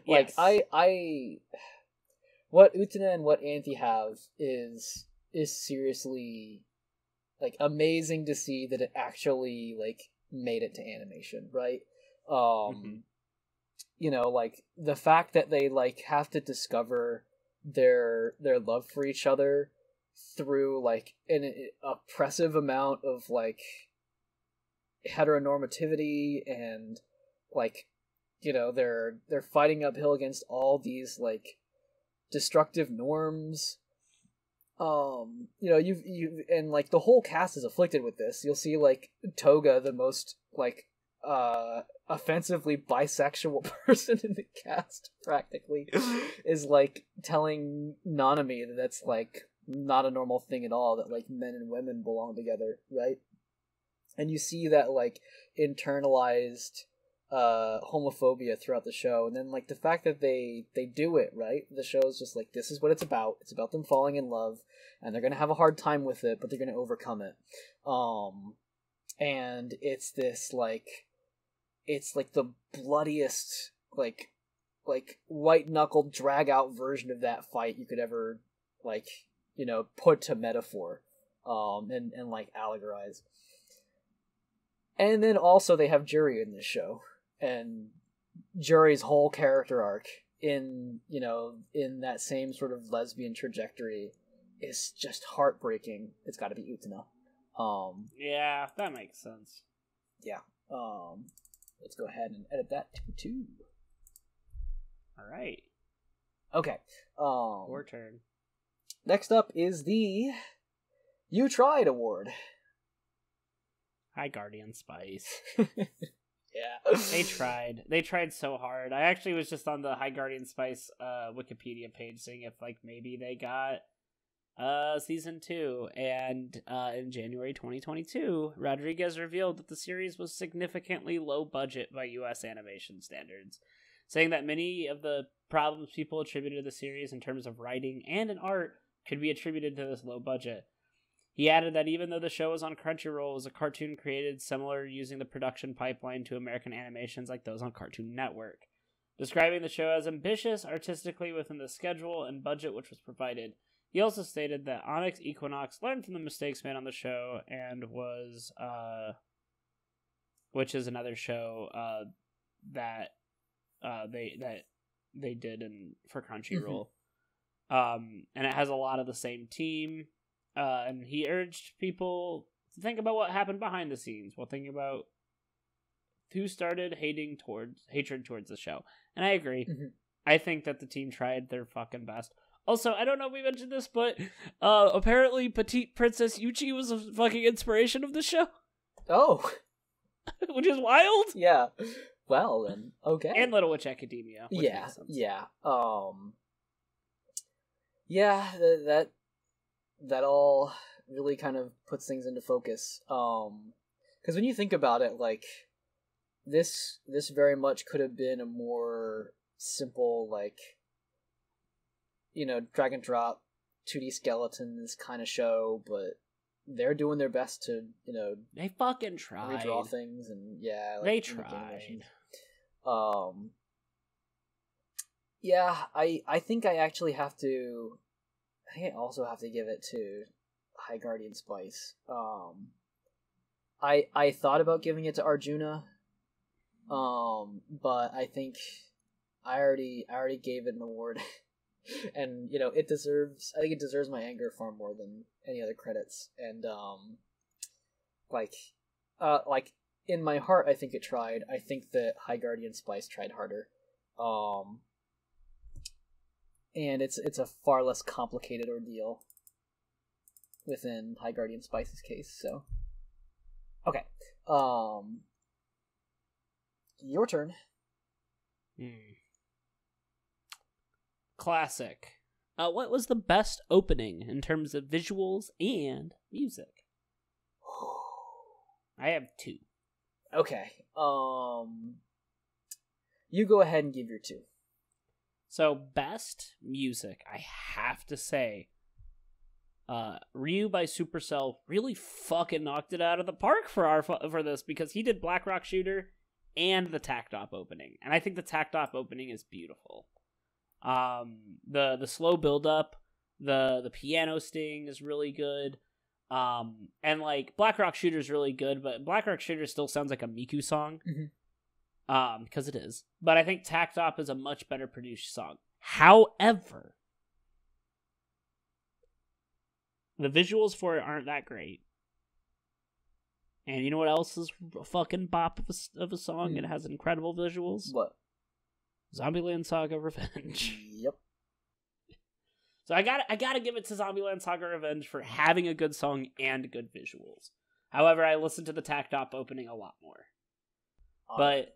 Like, yes. what Utena and what Anthe have is seriously like amazing to see that it actually like made it to animation, right? You know, like the fact that they like have to discover their love for each other through like an oppressive amount of like heteronormativity, and like, you know, they're fighting uphill against all these like destructive norms. You know, you and like the whole cast is afflicted with this. You'll see like Toga, the most like offensively bisexual person in the cast, practically, is like telling Nanami that that's like not a normal thing at all, that like men and women belong together, right? And you see that like internalized homophobia throughout the show, and then like the fact that they do it, right? The show's just like, this is what it's about them falling in love, and they're gonna have a hard time with it, but they're gonna overcome it. And it's this like, it's like the bloodiest like white knuckle drag out version of that fight you could ever like, you know, put to metaphor and like allegorize. And then also they have Juri in this show, and Juri's whole character arc in, you know, in that same sort of lesbian trajectory is just heartbreaking. It's got to be Utena. Yeah, that makes sense. Yeah. Let's go ahead and edit that to 2. All right. Okay. Your turn. Next up is the You Tried Award. Hi, Guardian Spies. Yeah. They tried so hard. I actually was just on the High Guardian Spice Wikipedia page seeing if like maybe they got season 2, and in January 2022, Rodriguez revealed that the series was significantly low budget by US animation standards, saying that many of the problems people attributed to the series in terms of writing and in art could be attributed to this low budget. He added that even though the show was on Crunchyroll, it was a cartoon created similar, using the production pipeline to American animations like those on Cartoon Network, describing the show as ambitious artistically within the schedule and budget which was provided. He also stated that Onyx Equinox learned from the mistakes made on the show and was, which is another show that they did for Crunchyroll, and it has a lot of the same team. And he urged people to think about what happened behind the scenes while thinking about who started hatred towards the show. And I agree. I think that the team tried their fucking best. Also, I don't know if we mentioned this, but apparently Petite Princess Yuchi was a fucking inspiration of the show. Oh. Which is wild. Yeah. Well, then. Okay. And Little Witch Academia. Yeah. Yeah. Yeah, that all really kind of puts things into focus. Because when you think about it, like, this very much could have been a more simple, like, you know, drag and drop 2D skeletons kind of show, but they're doing their best to, you know, they fucking tried, redraw things, and yeah, like, they tried. Yeah, I think I actually have to. I think I also have to give it to High Guardian Spice. I thought about giving it to Arjuna, but I think I already gave it an award, and you know, I think it deserves my anger far more than any other credits. And like in my heart, I think it tried. I think that High Guardian Spice tried harder. And it's a far less complicated ordeal within High Guardian Spice's case. So, okay, your turn. Classic. What was the best opening in terms of visuals and music? I have 2. Okay. You go ahead and give your 2. So, best music, I have to say, Ryu by Supercell really fucking knocked it out of the park for this, because he did Black Rock Shooter and the Tactop opening, and I think the Tactop opening is beautiful. The slow build up, the piano sting is really good. And like Black Rock Shooter is really good, but Black Rock Shooter still sounds like a Miku song. Because it is. But I think Tact Op is a much better produced song. However, the visuals for it aren't that great. And you know what else is a fucking bop of a song? It has incredible visuals. What? Zombieland Saga Revenge. Yep. So I gotta give it to Zombieland Saga Revenge for having a good song and good visuals. However, I listened to the Tact Op opening a lot more. But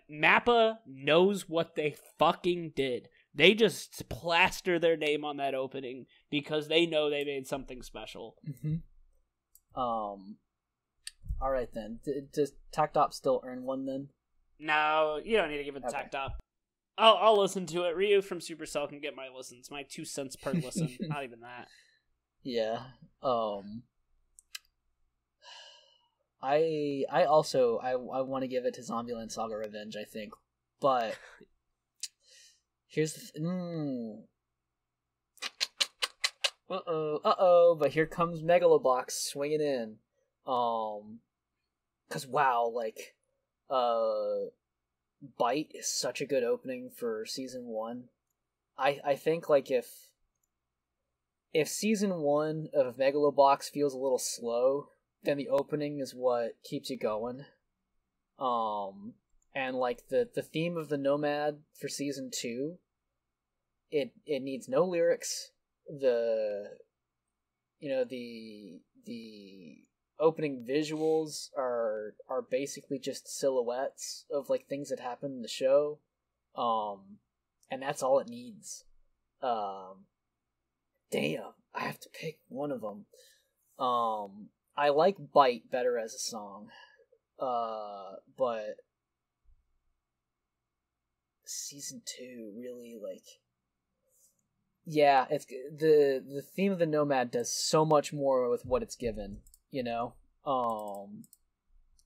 Mappa knows what they fucking did. They just plaster their name on that opening because they know they made something special. Alright then. Does Tact Op still earn one then? No, you don't need to give it to Tact Op. I'll listen to it. Ryu from Supercell can get my listens. My 2 cents per listen. Not even that. Yeah. I also want to give it to Zombieland Saga Revenge, I think. But here's the but here comes Megalo Box swinging in. Cause wow, like Bite is such a good opening for season 1. I think like if season 1 of Megalo Box feels a little slow, then the opening is what keeps you going. And like the theme of the Nomad for season 2, it needs no lyrics. The opening visuals are basically just silhouettes of like things that happen in the show. And that's all it needs. Damn, I have to pick one of them. I like Bite better as a song. But season 2 really like, yeah, it's the theme of the Nomad does so much more with what it's given, you know.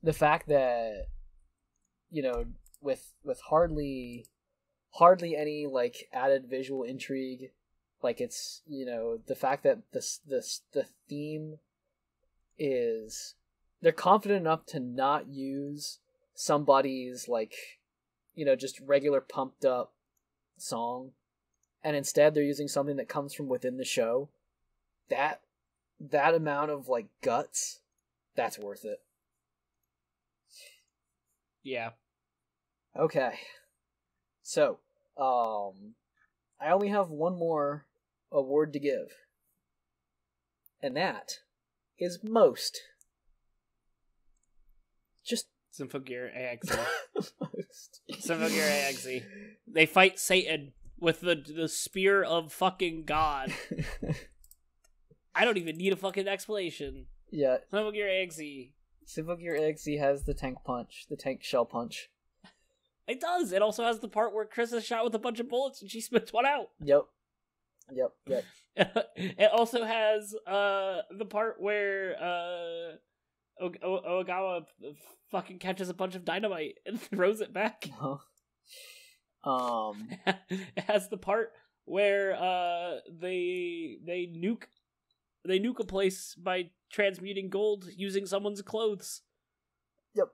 The fact that, you know, with hardly any like added visual intrigue, like it's, you know, the fact that the theme is, they're confident enough to not use somebody's like, you know, just regular pumped up song, and instead they're using something that comes from within the show. That amount of like guts, that's worth it. Yeah. Okay. So, I only have one more award to give. And that is most. Just Symphogear AXE. Symphogear AXE. They fight Satan with the spear of fucking God. I don't even need a fucking explanation. Yeah. Symphogear AXE. Symphogear AXE has the tank punch, the tank shell punch. It does. It also has the part where Chris is shot with a bunch of bullets and she spits one out. Yep. It also has the part where Ogawa fucking catches a bunch of dynamite and throws it back. It has the part where they nuke a place by transmuting gold using someone's clothes. Yep.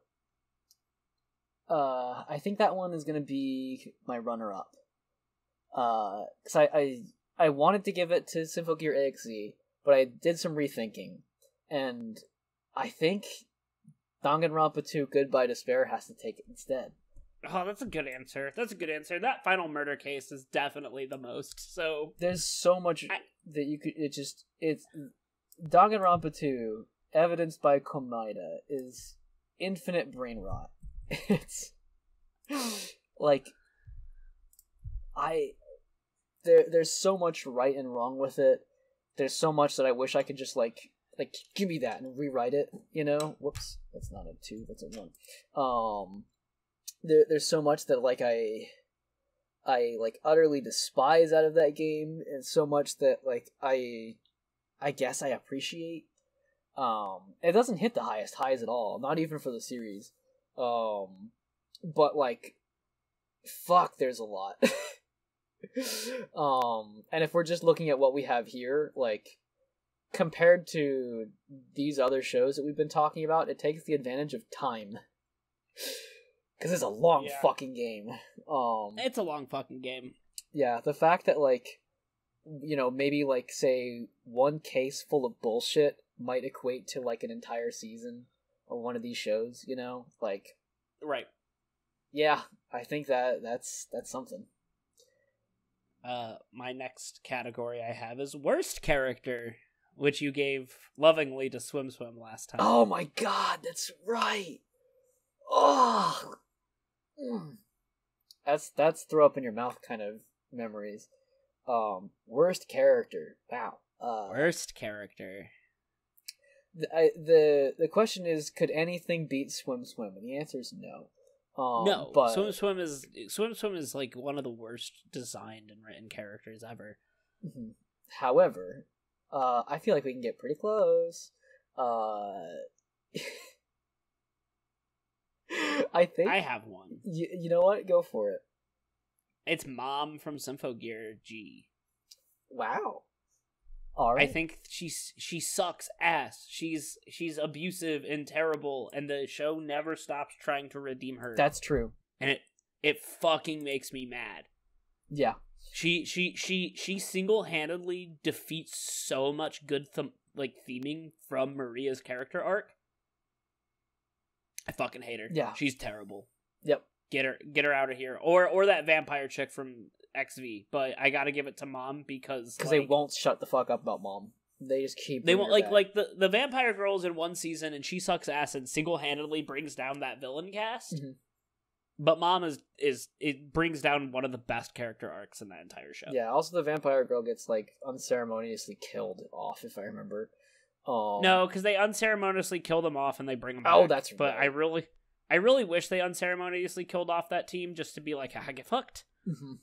I think that one is gonna be my runner-up. Because I wanted to give it to Symphogear AXE, but I did some rethinking, and I think Danganronpa 2 Goodbye Despair has to take it instead. Oh, that's a good answer. That final murder case is definitely the most, so... There's so much that you could... It's... Danganronpa 2, evidenced by Komaeda, is infinite brain rot. It's... like... There's so much right and wrong with it. There's so much that I wish I could just, like, give me that and rewrite it, you know? Whoops. That's not a 2, that's a 1. There's so much that, like, I like, utterly despise out of that game, and so much that, like, I guess I appreciate. It doesn't hit the highest highs at all, not even for the series. But, like, fuck, there's a lot. And if we're just looking at what we have here, like, compared to these other shows that we've been talking about, it takes the advantage of time. Because it's a long fucking game. It's a long fucking game. Yeah, the fact that, like, you know, maybe, like, say, one case full of bullshit might equate to, like, an entire season of one of these shows, you know? Like... Right. Yeah, I think that's something. My next category I have is worst character, which you gave lovingly to Swim Swim last time. Oh my god, that's right! Oh! That's throw up in your mouth kind of memories. Worst character. Wow. Worst character. The question is, could anything beat Swim Swim? And the answer is no. No, but... Swim Swim is like one of the worst designed and written characters ever. Mm-hmm. However, I feel like we can get pretty close. I think I have one. You know what? Go for it. It's Mom from Symphogear G. Wow. All right. I think she sucks ass. She's abusive and terrible, and the show never stops trying to redeem her. That's true. And it fucking makes me mad. Yeah. She single-handedly defeats so much good theming from Maria's character arc. I fucking hate her. Yeah. She's terrible. Yep. Get her out of here. Or that vampire chick from XV, but I gotta give it to Mom because they won't shut the fuck up about Mom. They just keep. They won't the vampire girl's in one season and she sucks ass and single-handedly brings down that villain cast. Mm-hmm. But Mom it brings down one of the best character arcs in that entire show. Yeah. Also, the vampire girl gets like unceremoniously killed off, if I remember. No, because they unceremoniously kill them off and they bring them back. Oh, that's right. But I really wish they unceremoniously killed off that team just to be like, I get fucked. Mm-hmm.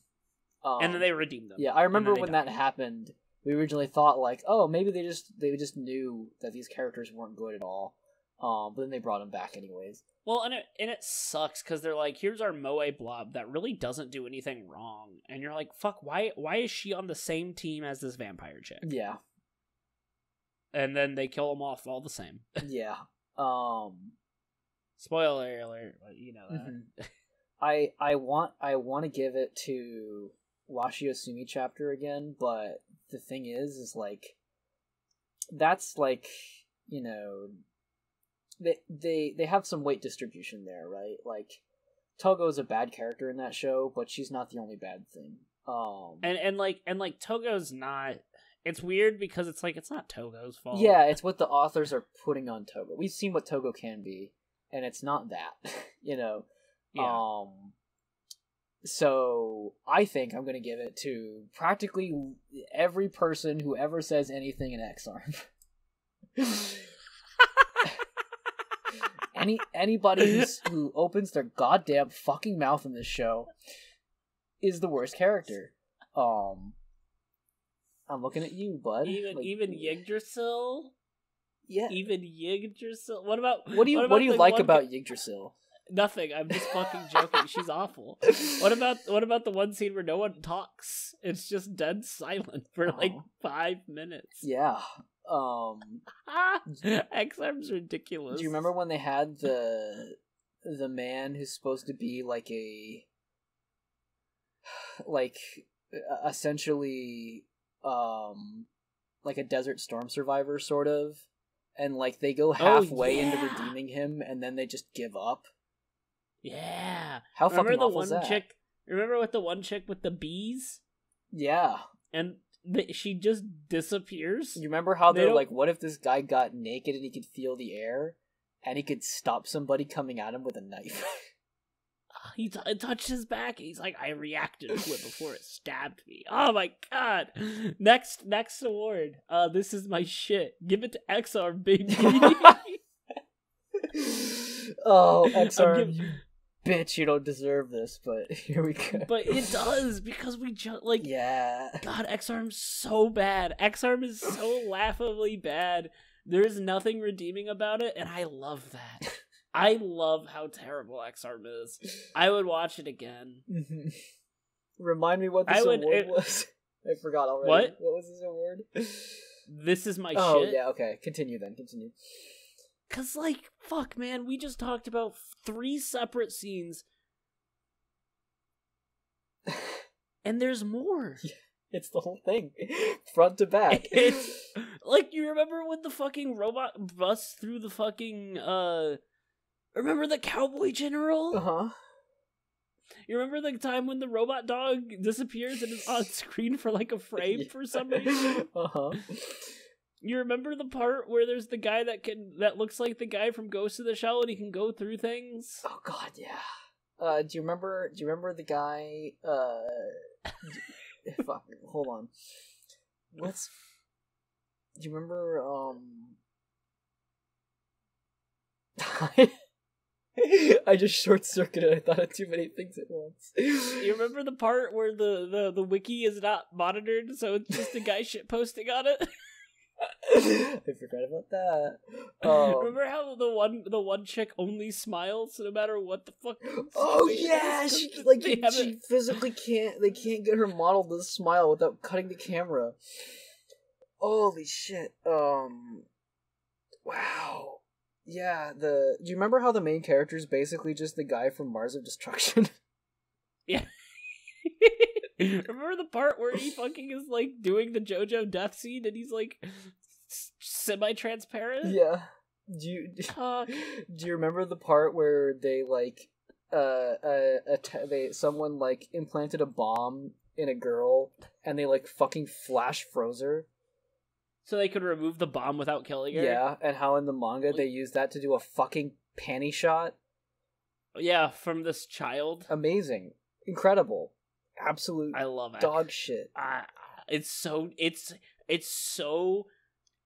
And then they redeemed them. Yeah, I remember when that happened. We originally thought like, oh, maybe they just knew that these characters weren't good at all. But then they brought them back anyways. Well, and it sucks because they're like, here's our Moe Blob that really doesn't do anything wrong, and you're like, fuck, why is she on the same team as this vampire chick? Yeah. And then they kill them off all the same. Yeah. Spoiler alert, you know that. Mm-hmm. I want to give it to Washiosumi chapter again, but the thing is like, that's like, you know, they have some weight distribution there, right? Like, Togo's a bad character in that show, but she's not the only bad thing. And Togo's not. It's weird because it's like, it's not Togo's fault. Yeah, it's what the authors are putting on Togo. We've seen what Togo can be, and it's not that, you know. Yeah. So I think I'm going to give it to practically every person who ever says anything in X-Arm. Anybody who opens their goddamn fucking mouth in this show is the worst character. I'm looking at you, bud. Even Yggdrasil? Yeah. Even Yggdrasil? What do you like about Yggdrasil? Nothing. I'm just fucking joking. She's awful. What about the one scene where no one talks? It's just dead silent for like 5 minutes. Yeah. X-Arm's ridiculous. Do you remember when they had the man who's supposed to be essentially like a Desert Storm survivor sort of, and like they go halfway into redeeming him and then they just give up? Yeah. How fucking awful is that? Remember with the one chick with the bees? Yeah. And she just disappears? You remember how they're like, what if this guy got naked and he could feel the air and he could stop somebody coming at him with a knife? He touched his back. He's like, I reacted to it before it stabbed me. Oh my god. Next award. This is my shit. Give it to X-Arm, baby. Oh, X-Arm, you bitch, you don't deserve this, but here we go. But it does, because we just, like... Yeah. God, X-Arm's so bad. X-Arm is so laughably bad. There is nothing redeeming about it, and I love that. I love how terrible X-Arm is. I would watch it again. Remind me what this award was. I forgot already. What? What was this award? This is my shit. Oh, yeah, okay. Continue. Cause, like, fuck, man, we just talked about 3 separate scenes. And there's more. Yeah, it's the whole thing. Front to back. It's, like, you remember when the fucking robot busts through the fucking, remember the cowboy general? Uh-huh. You remember the time when the robot dog disappears and is on screen for, like, a frame for some reason? Uh-huh. You remember the part where there's the guy that looks like the guy from Ghost in the Shell and he can go through things? Oh god, yeah. Do you remember the guy fuck, hold on. Do you remember I just short-circuited. I thought of too many things at once. You remember the part where the wiki is not monitored, so it's just a guy shitposting on it? I forgot about that. Remember how the one chick only smiles no matter what the fuck? Oh yeah, she physically can't. They can't get her model to smile without cutting the camera. Holy shit! Wow. Yeah. Do you remember how the main character is basically just the guy from Mars of Destruction? Yeah. Remember the part where he fucking is like doing the JoJo death scene and he's like semi-transparent? Yeah. Do you remember the part where they like someone like implanted a bomb in a girl and they like fucking flash froze her? So they could remove the bomb without killing her? Yeah, and how in the manga they use that to do a fucking panty shot? Yeah, from this child. Amazing. Incredible. Absolute I love it. Dog shit. It's so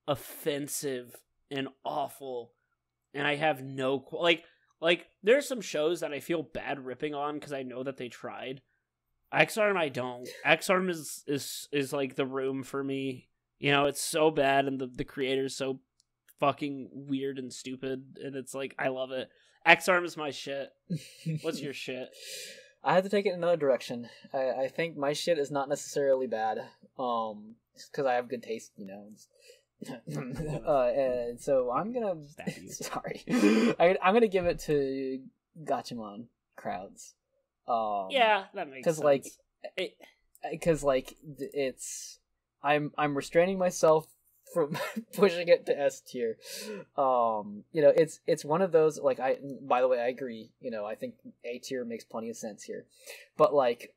offensive and awful, and I have no like there's some shows that I feel bad ripping on because I know that they tried. X-Arm I don't. X-Arm is like the Room for me. You know, it's so bad and the creator's so fucking weird and stupid, and it's like I love it. X-Arm is my shit. What's your shit? I had to take it in another direction. I think my shit is not necessarily bad. Because I have good taste, you know. And so I'm gonna sorry. I'm gonna give it to Gatchaman crowds. Yeah, that makes sense. Because it's I'm restraining myself from pushing it to S tier. You know, it's one of those, like, by the way, I agree, you know, I think A tier makes plenty of sense here. But like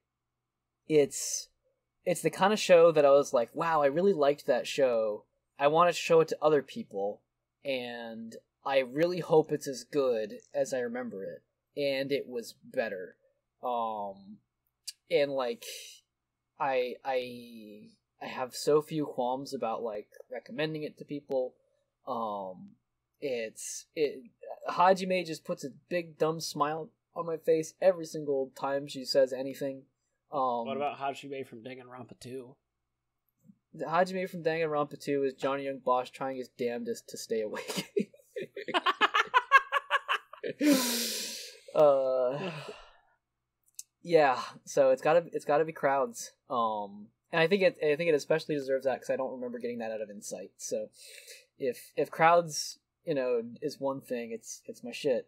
it's the kind of show that I was like, wow, I really liked that show. I want to show it to other people, and I really hope it's as good as I remember it. And it was better. And like I have so few qualms about like recommending it to people. Hajime just puts a big dumb smile on my face every single time she says anything. What about Hajime from Danganronpa 2? Hajime from Danganronpa 2 is Johnny Young Bosch trying his damnedest to stay awake. Yeah, so it's gotta be crowds. And I think it especially deserves that because I don't remember getting that out of Insight. So if crowds, you know, is one thing, it's my shit.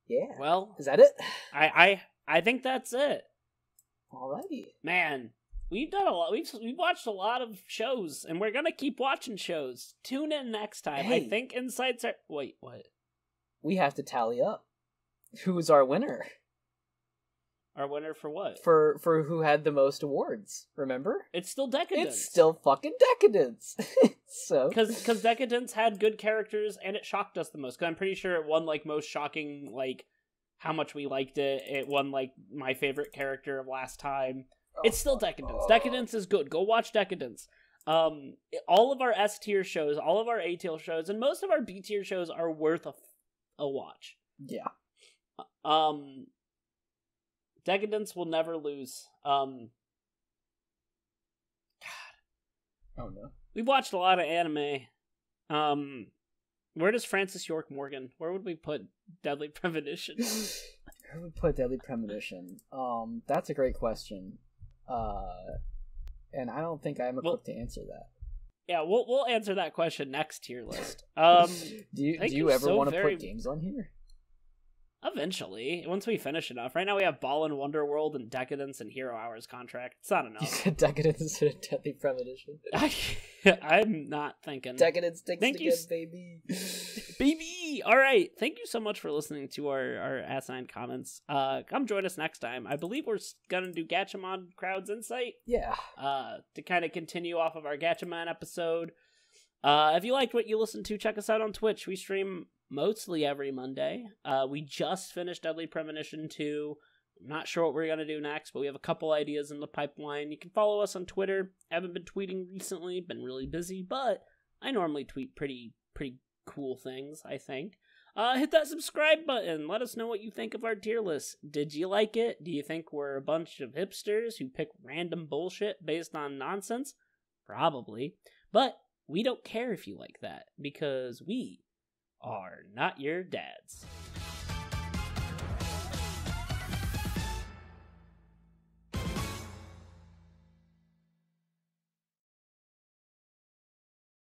Yeah. Well, is that it? I think that's it. Alrighty. Man, we've done a lot. We've watched a lot of shows, and we're gonna keep watching shows. Tune in next time. Hey. I think Insights are. Wait, what? We have to tally up. Who's our winner? Our winner for what? For who had the most awards, remember? It's still Decadence. It's still fucking Decadence. So because Decadence had good characters and it shocked us the most. Because I'm pretty sure it won like most shocking, like how much we liked it. It won like my favorite character of last time. It's still Decadence. Decadence is good. Go watch Decadence. All of our S tier shows, all of our A tier shows, and most of our B tier shows are worth a watch. Yeah. Decadence will never lose. God. Oh no. We've watched a lot of anime. Where does Francis York Morgan? Where would we put Deadly Premonition? Where would we put Deadly Premonition? That's a great question. And I don't think I'm equipped to answer that. Yeah, we'll answer that question next tier list. Do you ever want to put games on here? Eventually, once we finish enough. Right now we have Ball and Wonderworld and Decadence and Hero Hours contract. It's not enough. You said Decadence instead of Deadly Premonition. I'm not thinking. Decadence sticks again, baby. Baby! Alright, thank you so much for listening to our asinine comments. Come join us next time. I believe we're gonna do Gatchaman Crowd's Insight. Yeah. To kind of continue off of our Gatchaman episode. If you liked what you listened to, check us out on Twitch. We stream mostly every Monday. We just finished Deadly Premonition 2. I'm not sure what we're going to do next, but we have a couple ideas in the pipeline. You can follow us on Twitter. I haven't been tweeting recently, been really busy, but I normally tweet pretty cool things, I think. Hit that subscribe button. Let us know what you think of our tier list. Did you like it? Do you think we're a bunch of hipsters who pick random bullshit based on nonsense? Probably. But we don't care if you like that, because we are not your dads.